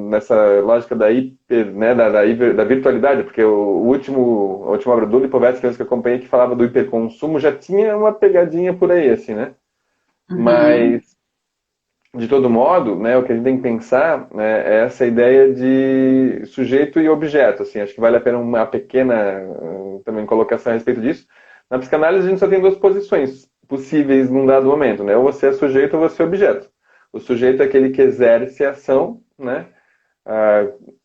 nessa lógica da hiper, né, da virtualidade, porque a última obra do Lipovetsky que eu acompanhei que falava do hiperconsumo já tinha uma pegadinha por aí, assim, né? Uhum. Mas, de todo modo, né, o que a gente tem que pensar, né, é essa ideia de sujeito e objeto, assim, acho que vale a pena uma pequena também colocação a respeito disso. Na psicanálise a gente só tem duas posições possíveis num dado momento, né? Ou você é sujeito ou você é objeto. O sujeito é aquele que exerce a ação, né?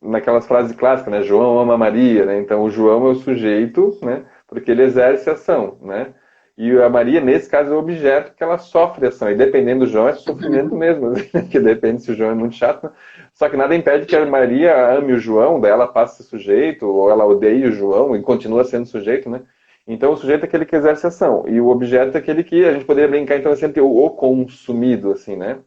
Naquelas frases clássicas, né? João ama Maria, né? Então o João é o sujeito, né? Porque ele exerce a ação, né? E a Maria, nesse caso, é o objeto que ela sofre ação. E dependendo do João, é sofrimento mesmo, que depende se o João é muito chato. Né? Só que nada impede que a Maria ame o João, daí ela passe a ser sujeito, ou ela odeie o João e continua sendo sujeito, né? Então o sujeito é aquele que exerce a ação. E o objeto é aquele que a gente poderia brincar, então, é sempre o consumido, assim, né?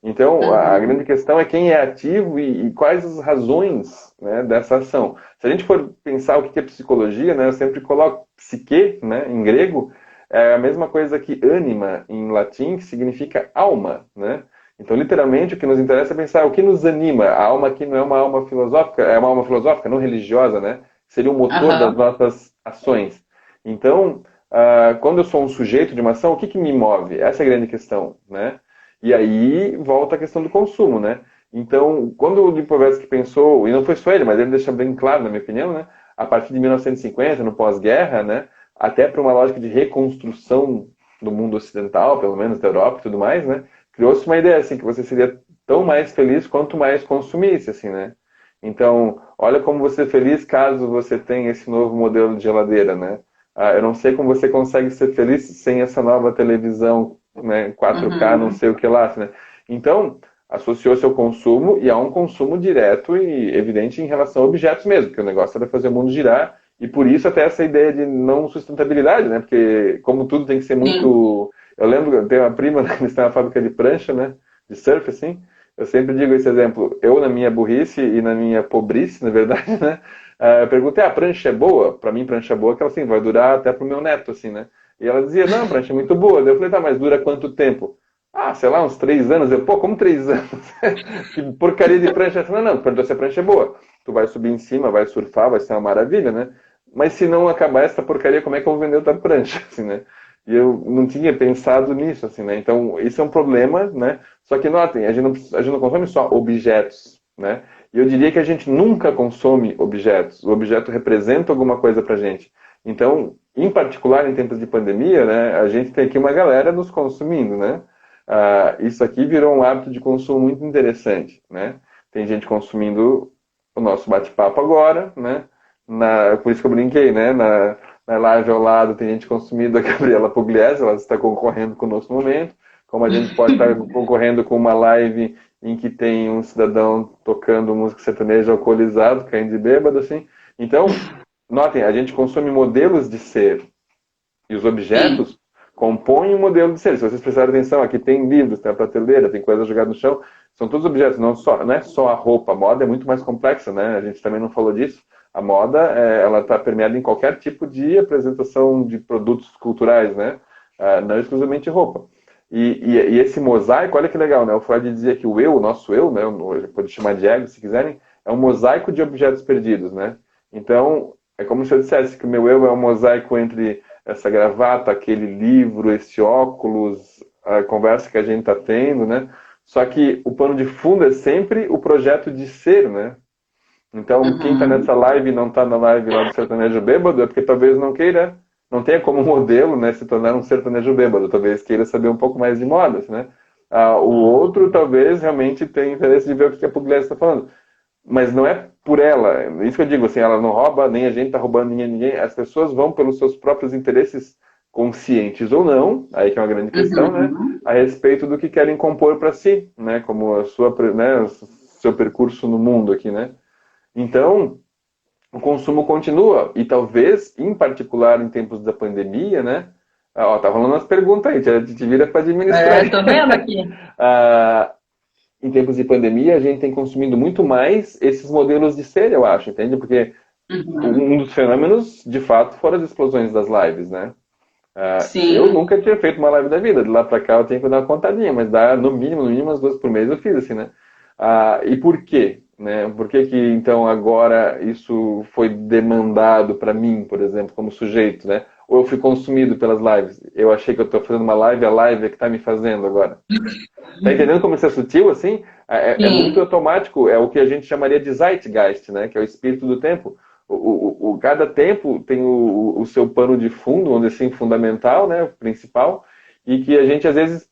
Então, a grande Uhum. questão é quem é ativo e quais as razões, né, dessa ação. Se a gente for pensar o que é psicologia, né, eu sempre coloco psique, né, em grego, é a mesma coisa que ânima em latim, que significa alma, né? Então, literalmente, o que nos interessa é pensar o que nos anima. A alma aqui não é uma alma filosófica, é uma alma filosófica, não religiosa, né? Seria o motor das Aham. nossas ações. Então, quando eu sou um sujeito de uma ação, o que me move? Essa é a grande questão, né? E aí volta a questão do consumo, né? Então, quando o Lipovetsky pensou, e não foi só ele, mas ele deixa bem claro, na minha opinião, né? A partir de 1950, no pós-guerra, né? Até para uma lógica de reconstrução do mundo ocidental, pelo menos da Europa e tudo mais, né? Criou-se uma ideia assim que você seria tão mais feliz quanto mais consumisse, assim, né? Então, olha como você é feliz caso você tenha esse novo modelo de geladeira, né? Eu não sei como você consegue ser feliz sem essa nova televisão, né, 4K, não Uhum. sei o que lá, né? Então, associou-se ao consumo e há um consumo direto e evidente em relação a objetos mesmo, porque o negócio era fazer o mundo girar e por isso até essa ideia de não sustentabilidade, né? Porque como tudo tem que ser Sim. muito... Eu lembro, eu tenho uma prima que está na fábrica de prancha, né? De surf, assim. Eu sempre digo esse exemplo. Eu, na minha burrice e na minha pobrice, na verdade, né? Eu perguntei, a prancha é boa? Para mim, prancha boa, que ela assim, vai durar até pro meu neto, assim, né? E ela dizia, não, a prancha é muito boa. Daí eu falei, tá, mas dura quanto tempo? Ah, sei lá, uns 3 anos. Eu, pô, como 3 anos? Que porcaria de prancha. Ela falou, não, perguntou se a prancha é boa. Tu vai subir em cima, vai surfar, vai ser uma maravilha, né? Mas se não acabar essa porcaria, como é que eu vou vender outra prancha, assim, né? E eu não tinha pensado nisso, assim, né? Então, isso é um problema, né? Só que notem, a gente não consome só objetos, né? E eu diria que a gente nunca consome objetos. O objeto representa alguma coisa pra gente. Então, em particular, em tempos de pandemia, né, a gente tem aqui uma galera nos consumindo, né? Isso aqui virou um hábito de consumo muito interessante, né? Tem gente consumindo o nosso bate-papo agora, né? Por isso que eu brinquei, né? Na live ao lado tem gente consumindo a Gabriela Pugliese, ela está concorrendo conosco no momento, como a gente pode estar concorrendo com uma live em que tem um cidadão tocando música sertaneja alcoolizado, caindo de bêbado, assim. Então, notem, a gente consome modelos de ser, e os Sim. objetos compõem um modelo de ser. Se vocês prestarem atenção, aqui tem livros, tem a prateleira, tem coisa jogada no chão, são todos objetos, não é só a roupa. A moda é muito mais complexa, né? A gente também não falou disso. A moda, ela está permeada em qualquer tipo de apresentação de produtos culturais, né? Não exclusivamente roupa. E esse mosaico, olha que legal, né? O Freud dizia que o eu, o nosso eu, né? Pode chamar de ego, se quiserem, é um mosaico de objetos perdidos, né? Então, é como se eu dissesse que o meu eu é um mosaico entre essa gravata, aquele livro, esse óculos, a conversa que a gente está tendo, né? Só que o pano de fundo é sempre o projeto de ser, né? Então, quem está nessa Uhum. live e não está na live lá do sertanejo bêbado é porque talvez não queira, não tenha como modelo, né, se tornar um sertanejo bêbado. Talvez queira saber um pouco mais de modas, né? O outro talvez realmente tenha interesse de ver o que a Pugliese está falando. Mas não é por ela. Isso que eu digo, assim, ela não rouba, nem a gente está roubando ninguém. As pessoas vão pelos seus próprios interesses, conscientes ou não, aí que é uma grande questão, né? Uhum. A respeito do que querem compor para si, né? Como a sua, né, o seu percurso no mundo aqui, né? Então, o consumo continua. E talvez, em particular, em tempos da pandemia, né? Ó, tá rolando umas perguntas aí, te vira para administrar. É, tô vendo aqui. Ah, em tempos de pandemia, a gente tem consumido muito mais esses modelos de ser, eu acho, entende? Porque Uhum. um dos fenômenos, de fato, foram as explosões das lives, né? Eu Sim. nunca tinha feito uma live da vida. De lá pra cá eu tenho que dar uma contadinha, mas dá no mínimo umas duas por mês eu fiz, assim, né? E por quê? né? Por que que, então, agora isso foi demandado para mim, por exemplo, como sujeito, né? Ou eu fui consumido pelas lives? Eu achei que eu estou fazendo uma live, a live é que está me fazendo agora. Tá entendendo como isso é sutil, assim? É muito Sim, automático, é o que a gente chamaria de Zeitgeist, né? Que é o espírito do tempo. Cada tempo tem o seu pano de fundo, onde assim, fundamental, né? Principal, e que a gente, às vezes,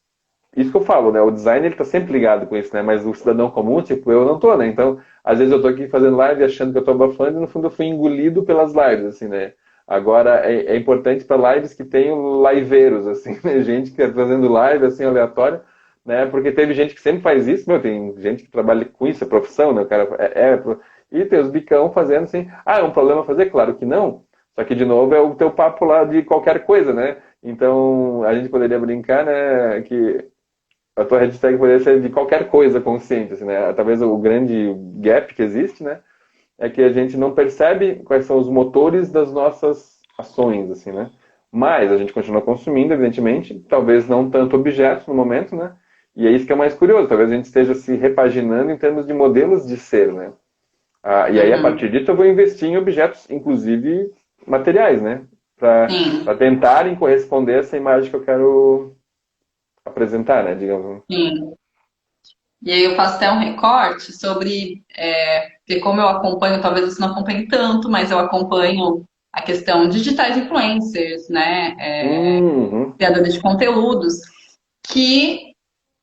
isso que eu falo, né? O design, ele tá sempre ligado com isso, né? Mas o cidadão comum, tipo, eu não tô, né? Então, às vezes eu tô aqui fazendo live achando que eu tô abafando e, no fundo, eu fui engolido pelas lives, assim, né? Agora, é importante para lives que tenham liveiros, assim, né? Gente que tá fazendo live, assim, aleatória, né? Porque teve gente que sempre faz isso, meu, tem gente que trabalha com isso, é profissão, né? O cara e tem os bicão fazendo assim, é um problema fazer? Claro que não. Só que, de novo, é o teu papo lá de qualquer coisa, né? Então, a gente poderia brincar, né, que a tua hashtag poderia ser de qualquer coisa consciente, assim, né? Talvez o grande gap que existe, né, é que a gente não percebe quais são os motores das nossas ações, assim, né? Mas a gente continua consumindo, evidentemente, talvez não tanto objetos no momento, né? E é isso que é mais curioso, talvez a gente esteja se repaginando em termos de modelos de ser, né? E aí, a partir disso, eu vou investir em objetos, inclusive materiais, né? Para sim, tentarem corresponder a essa imagem que eu quero apresentar, né? Digamos. sim. E aí eu faço até um recorte sobre, porque como eu acompanho, talvez você não acompanhe tanto, mas eu acompanho a questão de digitais influencers, né, Uhum. criadores de conteúdos, que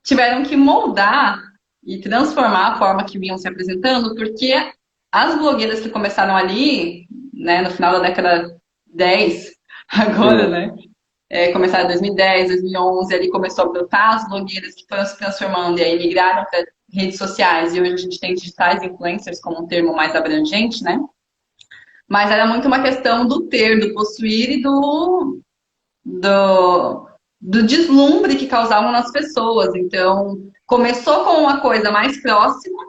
tiveram que moldar e transformar a forma que vinham se apresentando, porque as blogueiras que começaram ali, né, no final da década 10, agora, Sim. né, começaram em 2010, 2011, ali começou a brotar as blogueiras que foram se transformando e aí migraram para redes sociais, e hoje a gente tem digitais influencers como um termo mais abrangente, né? Mas era muito uma questão do ter, do possuir e do, do deslumbre que causavam nas pessoas. Então, começou com uma coisa mais próxima,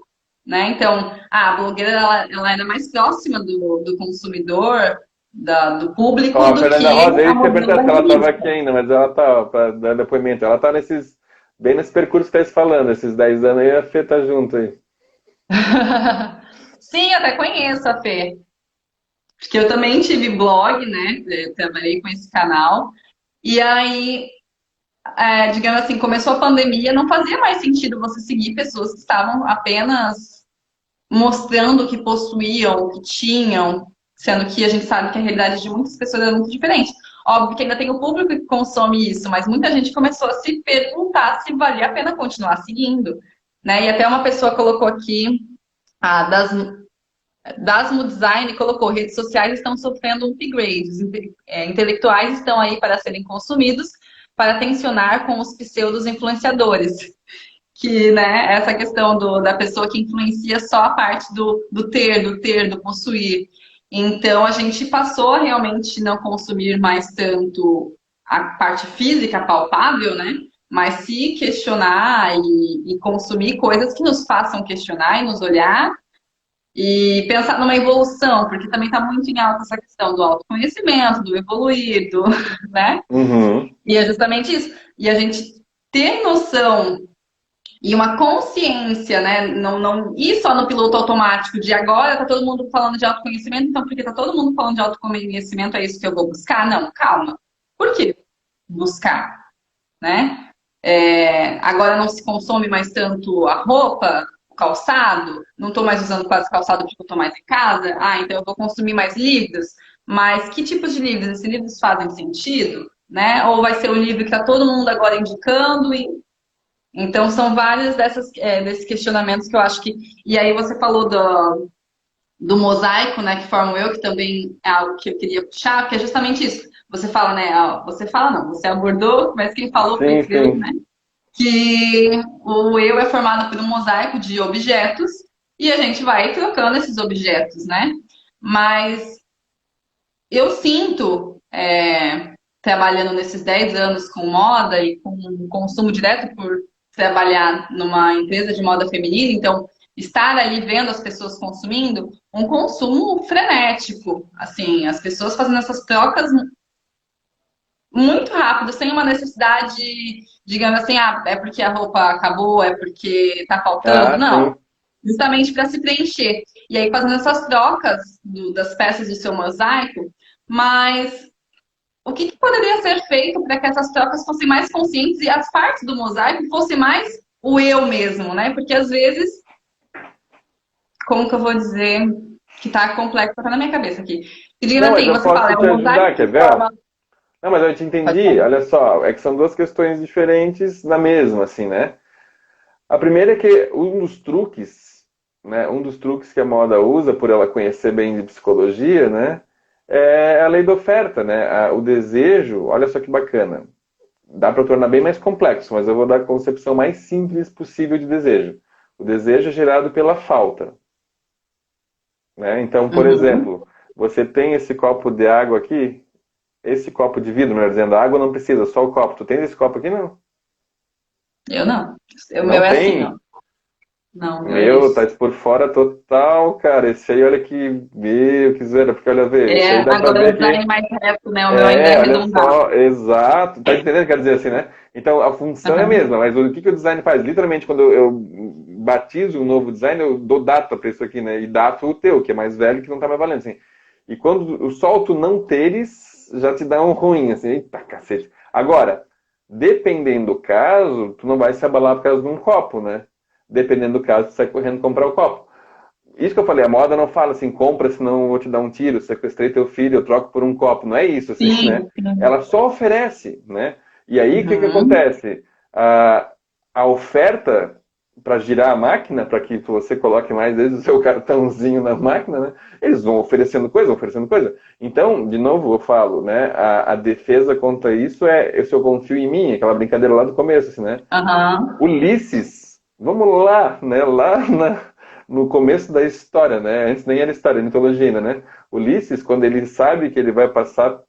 né? Então, a blogueira ela era mais próxima do consumidor, do Ó, público, a do Fernanda que Rosa, eu a ia te modelo perguntar da se ela estava aqui revista. ainda, mas ela tá, para dar depoimento, ela tá bem nesse percurso que está falando, esses 10 anos aí, a Fê tá junto aí. Sim, até conheço a Fê. Porque eu também tive blog, né? Trabalhei com esse canal. E aí, digamos assim, começou a pandemia, não fazia mais sentido você seguir pessoas que estavam apenas mostrando o que possuíam, o que tinham, sendo que a gente sabe que a realidade de muitas pessoas é muito diferente. Óbvio que ainda tem o público que consome isso, mas muita gente começou a se perguntar se valia a pena continuar seguindo, né? E até uma pessoa colocou aqui, Dasmo Design colocou: redes sociais estão sofrendo um upgrade. Os intelectuais estão aí para serem consumidos, para tensionar com os pseudos influenciadores. Que, né, essa questão da pessoa que influencia só a parte do possuir. Então, a gente passou a realmente não consumir mais tanto a parte física palpável, né? Mas se questionar e consumir coisas que nos façam questionar e nos olhar e pensar numa evolução, porque também está muito em alta essa questão do autoconhecimento, do evoluir, né? Uhum. E é justamente isso. E a gente ter noção e uma consciência, né? Não ir só no piloto automático de agora tá todo mundo falando de autoconhecimento, então porque tá todo mundo falando de autoconhecimento, é isso que eu vou buscar? Não, calma. Por que buscar, né? Agora não se consome mais tanto a roupa, o calçado, não estou mais usando quase calçado porque eu estou mais em casa, então eu vou consumir mais livros, mas que tipos de livros? Esses livros fazem sentido? Né? Ou vai ser o livro que está todo mundo agora indicando? Então são vários desses questionamentos que eu acho que. E aí você falou do mosaico, né, que formo eu, que também é algo que eu queria puxar, que é justamente isso. Você fala, né? Você fala não, você abordou, mas quem falou foi Sim, eu, sim. né? Que o eu é formado por um mosaico de objetos e a gente vai trocando esses objetos, né? Mas eu sinto, trabalhando nesses 10 anos com moda e com consumo direto por trabalhar numa empresa de moda feminina, então estar ali vendo as pessoas consumindo, um consumo frenético, assim, as pessoas fazendo essas trocas muito rápido, sem uma necessidade, digamos assim, é porque a roupa acabou, é porque tá faltando. Ah, Não. sim. justamente para se preencher. E aí fazendo essas trocas das peças do seu mosaico, mas o que poderia ser feito para que essas trocas fossem mais conscientes e as partes do mosaico fossem mais o eu mesmo, né? Porque às vezes, como que eu vou dizer que tá complexo, tá na minha cabeça aqui. E Não, digamos mas assim, eu você fala, posso é te um mosaico ajudar, quer que ver? Ó? forma. Não, mas eu te entendi. Olha só, é que são duas questões diferentes na mesma, assim, né? A primeira é que um dos truques, né? Um dos truques que a moda usa, por ela conhecer bem de psicologia, né? É a lei da oferta, né? O desejo, olha só que bacana. Dá para tornar bem mais complexo, mas eu vou dar a concepção mais simples possível de desejo. O desejo é gerado pela falta, né? Então, por Uhum. exemplo, você tem esse copo de água aqui, esse copo de vidro, melhor dizendo, a água não precisa, só o copo. Tu tem esse copo aqui? Não. Eu não. O meu Não é assim, ó. tem? Não, o meu é Meu, tá esse. por fora total, cara. Esse aí, olha que. Meu, que zoeira, porque olha, vê, esse É, aí dá pra agora o ver design que. mais reto, né? O meu ainda é É, olha arredondado. só, exato. Tá entendendo o que quer dizer assim, né? Então a função é a Aham. mesma, mas o que o design faz? Literalmente, quando eu batizo um novo design, eu dou data pra isso aqui, né? E dato o teu, que é mais velho, que não tá mais valendo, assim. E quando o solto não teres, já te dá um ruim, assim, eita cacete. Agora, dependendo do caso, tu não vai se abalar por causa de um copo, né? Dependendo do caso, tu sai correndo comprar o copo. Isso que eu falei, a moda não fala assim, compra, senão eu vou te dar um tiro, sequestrei teu filho, eu troco por um copo. Não é isso, assim, né? Sim, sim. Ela só oferece, né? E aí, o que que Uhum. acontece? A oferta para girar a máquina, para que você coloque mais vezes o seu cartãozinho na máquina, né? Eles vão oferecendo coisa, oferecendo coisa. Então, de novo, eu falo, né? A defesa contra isso é se eu confio em mim, aquela brincadeira lá do começo, assim, né? Aham. Ulisses, vamos lá, né? No começo da história, né? Antes nem era história, era mitologia ainda, né? Ulisses, quando ele sabe que ele vai passar,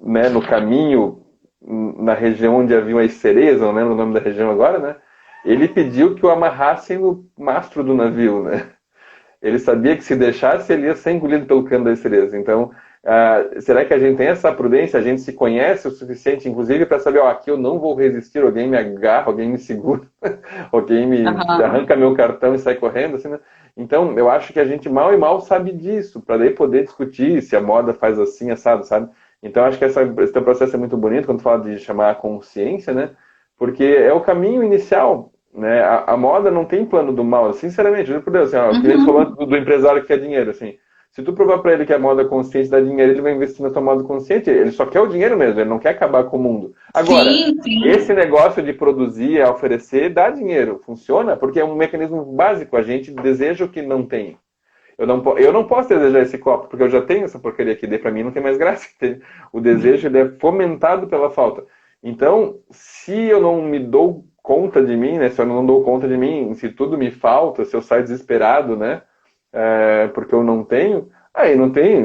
né, no caminho, na região onde haviam as sereias, não lembro o nome da região agora, né? Ele pediu que o amarrassem no mastro do navio, né? Ele sabia que se deixasse, ele ia ser engolido pelo cano das sereias. Então, será que a gente tem essa prudência? A gente se conhece o suficiente, inclusive, para saber, ó, aqui eu não vou resistir, alguém me agarra, alguém me segura, alguém me Aham. arranca meu cartão e sai correndo, assim, né? Então, eu acho que a gente mal e mal sabe disso, para daí poder discutir se a moda faz assim, assado, sabe? Então, acho que esse teu processo é muito bonito quando tu fala de chamar a consciência, né? Porque é o caminho inicial, né? A moda não tem plano do mal, sinceramente, juro por Deus, assim, ó, o que a gente falou Uhum. do empresário que quer dinheiro, assim, se tu provar para ele que a moda consciente dá dinheiro, ele vai investir na tua moda consciente, ele só quer o dinheiro mesmo, ele não quer acabar com o mundo. Agora, Sim, sim. esse negócio de produzir, oferecer, dá dinheiro, funciona, porque é um mecanismo básico, a gente deseja o que não tem. Eu não posso desejar esse copo, porque eu já tenho essa porcaria aqui, daí pra mim não tem mais graça. Entende? O desejo ele é fomentado pela falta. Então, se eu não me dou conta de mim, né? Se eu não dou conta de mim, se tudo me falta, se eu saio desesperado, né? Porque eu não tenho, aí não tem.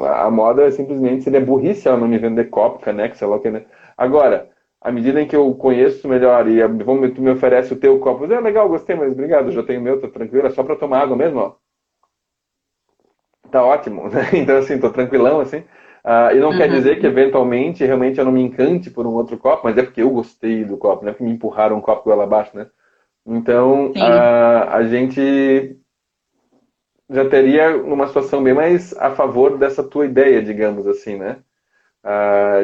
A moda é simplesmente seria burrice ela não me vender copo, caneca, sei lá o que, né? Agora, à medida em que eu conheço melhor e tu me oferece o teu copo, legal, gostei, mas obrigado, eu já tenho o meu, tô tranquilo, é só pra tomar água mesmo, ó. Tá ótimo, né? Então, assim, tô tranquilão, assim. E não quer dizer que, Uhum. eventualmente, realmente eu não me encante por um outro copo, mas é porque eu gostei do copo, não é porque me empurraram um copo goela abaixo, né? Então, Sim. a gente já teria uma situação bem mais a favor dessa tua ideia, digamos assim, né?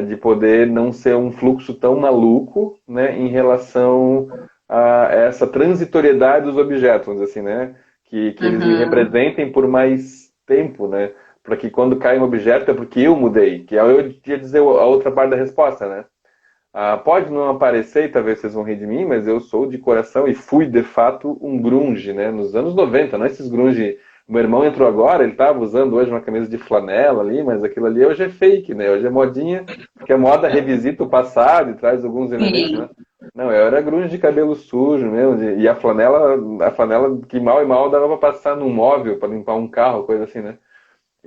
De poder não ser um fluxo tão maluco, né, em relação a essa transitoriedade dos objetos, vamos dizer assim, né? Que eles me Uhum. representem por mais tempo, né? Para que quando cai um objeto é porque eu mudei, que eu ia dizer a outra parte da resposta, né? Pode não aparecer, e talvez vocês vão rir de mim, mas eu sou de coração e fui de fato um grunge, né? Nos anos 90, não esses grunge. Meu irmão entrou agora, ele estava usando hoje uma camisa de flanela ali, mas aquilo ali hoje é fake, né? Hoje é modinha, porque a moda revisita o passado e traz alguns elementos, né? Sim. Não, eu era grunge de cabelo sujo mesmo, e a flanela que mal e mal dava para passar num móvel, para limpar um carro, coisa assim, né?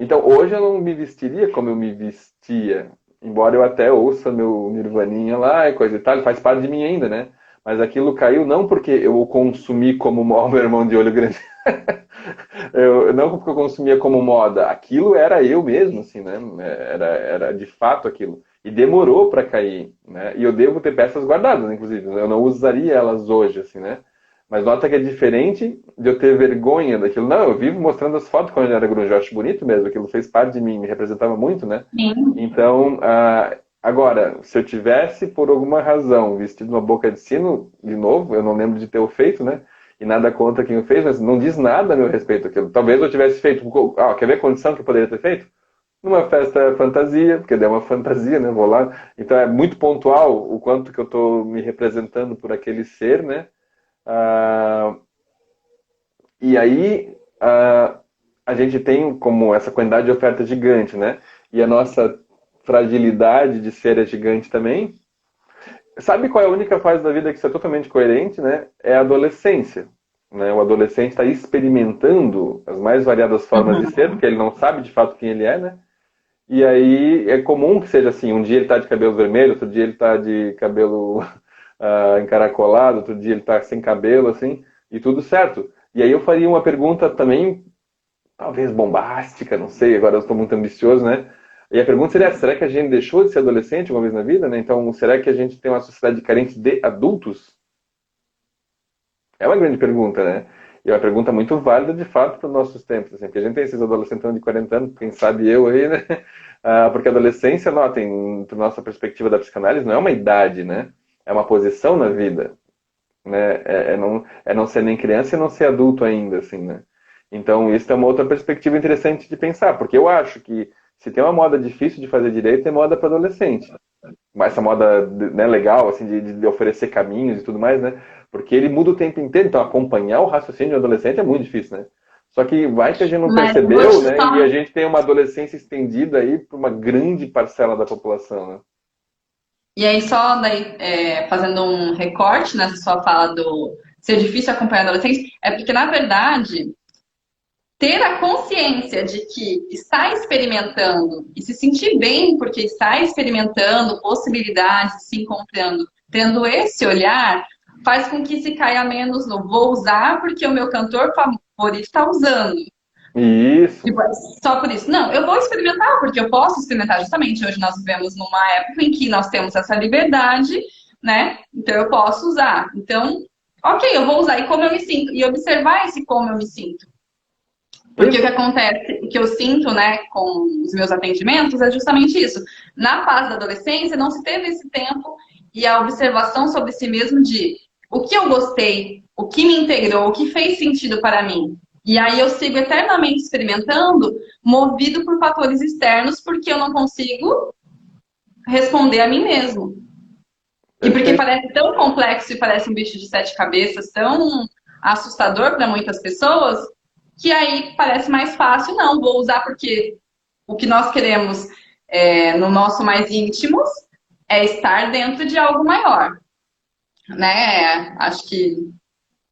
Então, hoje eu não me vestiria como eu me vestia. Embora eu até ouça meu Nirvaninha lá e coisa e tal, ele faz parte de mim ainda, né? Mas aquilo caiu não porque eu o consumi como moda, meu irmão de olho grande. Não porque eu consumia como moda. Aquilo era eu mesmo, assim, né? Era de fato aquilo. E demorou para cair, né? E eu devo ter peças guardadas, inclusive. Eu não usaria elas hoje, assim, né? Mas nota que é diferente de eu ter vergonha daquilo. Não, eu vivo mostrando as fotos quando eu era grunge. Eu acho bonito mesmo, aquilo fez parte de mim, me representava muito, né? Sim. Então, agora, se eu tivesse, por alguma razão, vestido uma boca de sino, de novo, eu não lembro de ter o feito, né? E nada contra quem o fez, mas não diz nada a meu respeito aquilo. Talvez eu tivesse feito. Quer ver a condição que eu poderia ter feito? Numa festa fantasia, porque é uma fantasia, né? Vou lá. Então é muito pontual o quanto que eu estou me representando por aquele ser, né? Ah, e aí a gente tem como essa quantidade de oferta gigante, né? E a nossa fragilidade de ser é gigante também. Sabe qual é a única fase da vida que isso é totalmente coerente, né? É a adolescência. Né? O adolescente está experimentando as mais variadas formas de ser, porque ele não sabe de fato quem ele é, né? E aí é comum que seja assim, um dia ele está de cabelo vermelho, outro dia ele está de cabelo encaracolado, outro dia ele está sem cabelo, assim, e tudo certo. E aí eu faria uma pergunta também, talvez bombástica, não sei, agora eu estou muito ambicioso, né? E a pergunta seria, será que a gente deixou de ser adolescente uma vez na vida, né? Então, será que a gente tem uma sociedade carente de adultos? É uma grande pergunta, né? E é uma pergunta muito válida, de fato, para os nossos tempos. Assim, porque a gente tem esses adolescentes de 40 anos, quem sabe eu aí, né? Porque a adolescência, notem, da nossa perspectiva da psicanálise, não é uma idade, né? É uma posição na vida. Né? É não ser nem criança e não ser adulto ainda, assim, né? Então, isso é uma outra perspectiva interessante de pensar, porque eu acho que se tem uma moda difícil de fazer direito, é moda para adolescente. Mas essa moda, né, legal, assim, de oferecer caminhos e tudo mais, né? Porque ele muda o tempo inteiro, então acompanhar o raciocínio de um adolescente é muito difícil, né? Só que vai que a gente não Mas vou percebeu, te né? E a só gente tem uma adolescência estendida aí para uma grande parcela da população, né? E aí, só daí, fazendo um recorte nessa sua fala do ser difícil acompanhar adolescentes, é porque, na verdade, ter a consciência de que está experimentando e se sentir bem porque está experimentando possibilidades, se encontrando, tendo esse olhar, faz com que se caia menos no vou usar porque o meu cantor favorito está usando. Isso. Tipo, só por isso. Não, eu vou experimentar, porque eu posso experimentar. Justamente hoje nós vivemos numa época em que nós temos essa liberdade, né? Então eu posso usar. Então, ok, eu vou usar. E como eu me sinto? E observar esse como eu me sinto. Porque o que Isso. acontece, o que eu sinto, né, com os meus atendimentos é justamente isso. Na fase da adolescência, não se teve esse tempo e a observação sobre si mesmo de o que eu gostei, o que me integrou, o que fez sentido para mim. E aí eu sigo eternamente experimentando, movido por fatores externos, porque eu não consigo responder a mim mesmo. E porque Perfeito. parece tão complexo e parece um bicho de sete cabeças, tão assustador para muitas pessoas, que aí parece mais fácil, não, vou usar porque o que nós queremos no nosso mais íntimos é estar dentro de algo maior, né? Acho que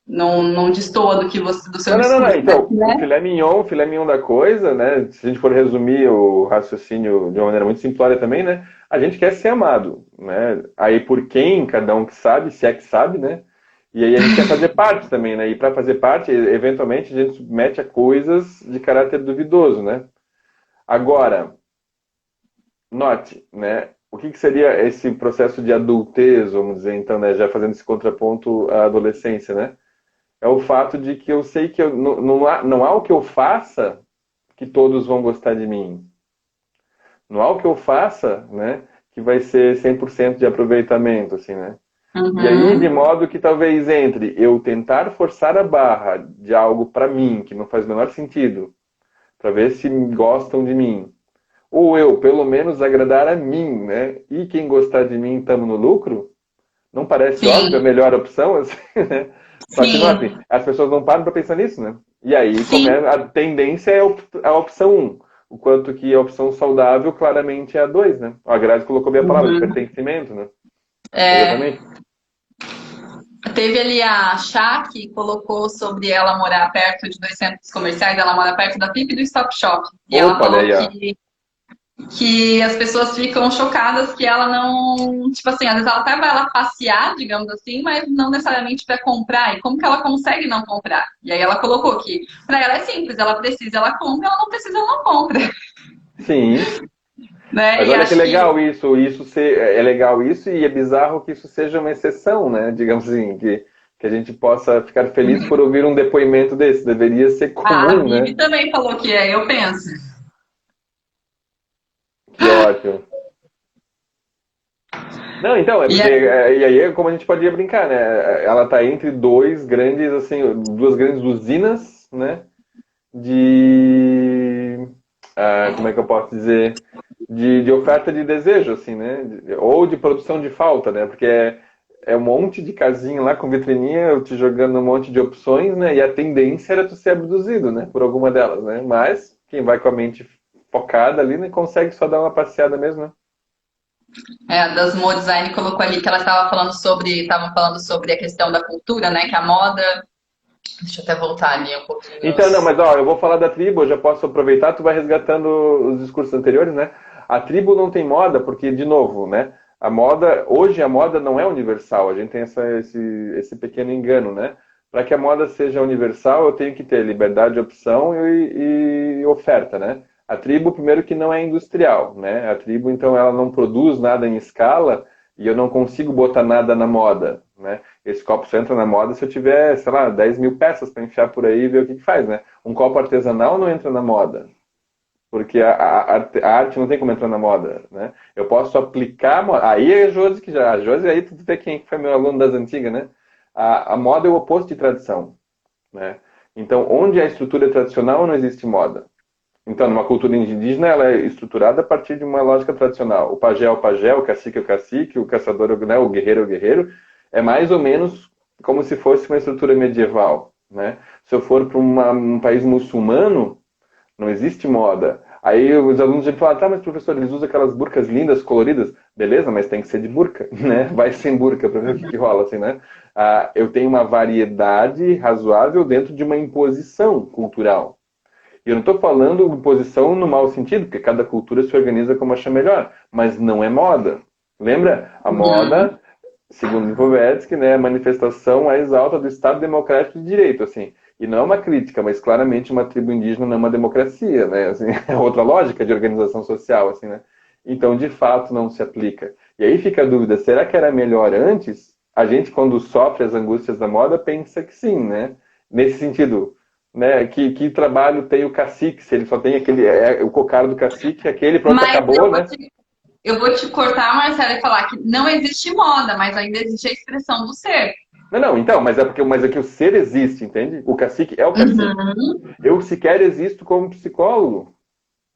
não destoa do que você, do seu Não. discurso, Então, né? o filé mignon da coisa, né? Se a gente for resumir o raciocínio de uma maneira muito simplória também, né? A gente quer ser amado, né? Aí por quem, cada um que sabe, se é que sabe, né? E aí a gente quer fazer parte também, né? E para fazer parte, eventualmente a gente submete a coisas de caráter duvidoso, né? Agora, note, né? O que seria esse processo de adultez, vamos dizer, então, né? Já fazendo esse contraponto à adolescência, né? É o fato de que eu sei que não há o que eu faça que todos vão gostar de mim. Não há o que eu faça, né, que vai ser 100% de aproveitamento, assim, né? E aí, de Uhum. modo que talvez entre eu tentar forçar a barra de algo para mim, que não faz o menor sentido, para ver se gostam de mim, ou eu, pelo menos, agradar a mim, né? E quem gostar de mim, estamos no lucro, não parece óbvio a Sim, melhor opção, assim, né? Só que, notem, sim, as pessoas não param para pensar nisso, né? E aí sim. a tendência é a opção um. O quanto que a opção saudável claramente é a 2, né? A Grazi colocou bem a palavra, de Uhum. pertencimento, né? É, Exatamente. teve ali a Chá, que colocou sobre ela morar perto de dois centros comerciais, ela mora perto da PIP e do Stop Shop. E ela Opa, olha falou aí, ó. que as pessoas ficam chocadas que ela não. Tipo assim, às vezes ela até vai lá passear, digamos assim, mas não necessariamente para comprar. E como que ela consegue não comprar? E aí ela colocou que para ela é simples, ela precisa, ela compra, ela não precisa, ela não compra. Sim, Né? mas E olha que acho que. legal isso é legal isso e é bizarro que isso seja uma exceção, né? Digamos assim, que que a gente possa ficar feliz por ouvir um depoimento desse. Deveria ser A comum, né? Vivi também falou que é, eu penso. Que ótimo. Não, então, é E porque, é, e aí é como a gente podia brincar, né? Ela está entre dois grandes, assim, duas grandes usinas, né? De, como é que eu posso dizer? De oferta de desejo, assim, né? Ou de produção de falta, né? Porque é um monte de casinha lá com vitrininha, eu te jogando um monte de opções, né? E a tendência era tu ser abduzido, né? Por alguma delas, né? Mas quem vai com a mente focada ali, né? Consegue só dar uma passeada mesmo, né? a Dasmo Design colocou ali que ela estava falando sobre a questão da cultura, né? Que a moda. Deixa eu até voltar ali um pouquinho. Então, não, mas ó, eu vou falar da tribo, eu já posso aproveitar, tu vai resgatando os discursos anteriores, né? A tribo não tem moda, porque, de novo, né? Hoje a moda não é universal, a gente tem esse pequeno engano, né? Para que a moda seja universal, eu tenho que ter liberdade de opção e oferta, né? A tribo, primeiro, que não é industrial, né? A tribo, então, ela não produz nada em escala e eu não consigo botar nada na moda, né? Esse copo só entra na moda se eu tiver, sei lá, 10 mil peças para enfiar por aí e ver o que faz, né? Um copo artesanal não entra na moda, porque a arte não tem como entrar na moda, né? Eu posso aplicar a moda. Aí é a Josi que já. A Josi aí tu vê quem foi meu aluno das antigas, né? A moda é o oposto de tradição, né? Então, onde a estrutura é tradicional, não existe moda. Então, numa cultura indígena, ela é estruturada a partir de uma lógica tradicional. O pajé é o pajé, o cacique é o cacique, o caçador é o, né, o guerreiro é o guerreiro. É mais ou menos como se fosse uma estrutura medieval, né? Se eu for para um país muçulmano, não existe moda. Aí os alunos já falam, tá, mas professor, eles usam aquelas burcas lindas, coloridas. Beleza, mas tem que ser de burca, né? Vai sem burca para ver o que rola, assim, né? Eu tenho uma variedade razoável dentro de uma imposição cultural. E eu não estou falando imposição no mau sentido, porque cada cultura se organiza como acha melhor, mas não é moda. Lembra? A moda, segundo Lipovetsky, né, é a manifestação mais alta do Estado Democrático de Direito, assim. E não é uma crítica, mas claramente uma tribo indígena não é uma democracia, né? Assim, é outra lógica de organização social, assim, né? Então, de fato, não se aplica. E aí fica a dúvida, será que era melhor antes? A gente, quando sofre as angústias da moda, pensa que sim, né? Nesse sentido, né? Que trabalho tem o cacique, se ele só tem aquele, o cocar do cacique, aquele, pronto, Mas acabou, né? eu vou te cortar, Marcela, e falar que não existe moda, mas ainda existe a expressão do ser. Não, não, então, mas é que o ser existe, entende? O cacique é o cacique. Uhum. Eu sequer existo como psicólogo,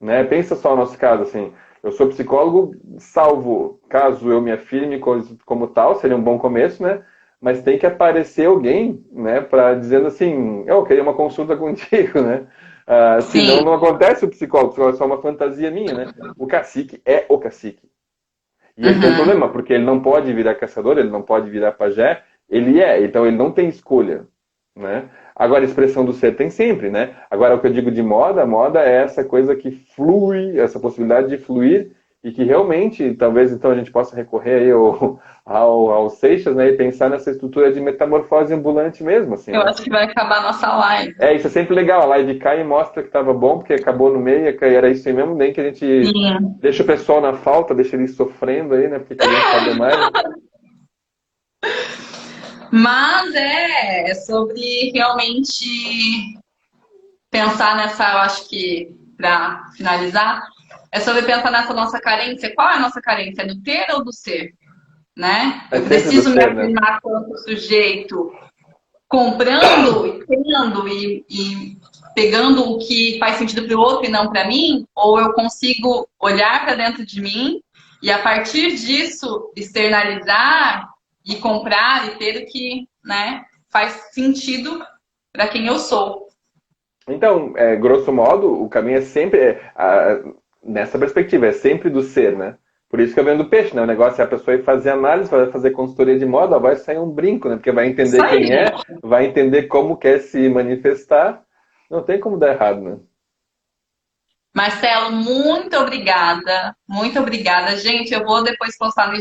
né? Pensa só no nosso caso, assim, eu sou psicólogo, salvo caso eu me afirme como tal, seria um bom começo, né? Mas tem que aparecer alguém, né, para dizendo assim, eu queria uma consulta contigo, né? Senão Sim. não acontece o psicólogo é só uma fantasia minha, né? O cacique é o cacique. E ele tem um Uhum. problema, porque ele não pode virar caçador, ele não pode virar pajé, então ele não tem escolha, né? Agora, a expressão do ser tem sempre, né? Agora, o que eu digo de moda, moda é essa coisa que flui, essa possibilidade de fluir e que realmente, talvez então a gente possa recorrer aí ao Seixas, né? E pensar nessa estrutura de metamorfose ambulante mesmo, assim, Eu né? acho que vai acabar a nossa live. Isso é sempre legal, a live cai e mostra que estava bom, porque acabou no meio, era isso aí mesmo, nem que a gente Sim. deixa o pessoal na falta, deixa eles sofrendo aí, né? Porque querendo saber mais, né? Mas é sobre realmente pensar nessa, eu acho que, para finalizar, é sobre pensar nessa nossa carência. Qual é a nossa carência? É do ter ou do ser? Né? É Eu sempre do preciso me ser, né? afirmar quanto sujeito comprando e tendo e pegando o que faz sentido para o outro e não para mim? Ou eu consigo olhar para dentro de mim e, a partir disso, externalizar e comprar e ter o que, né, faz sentido para quem eu sou? Então, grosso modo, o caminho é sempre, nessa perspectiva, é sempre do ser, né? Por isso que eu vendo peixe, né? O negócio é a pessoa ir fazer análise, vai fazer consultoria de moda, vai sair um brinco, né? Porque vai Isso entender quem aí. é, vai entender como quer se manifestar. Não tem como dar errado, né? Marcelo, muito obrigada. Muito obrigada. Gente, eu vou depois postar no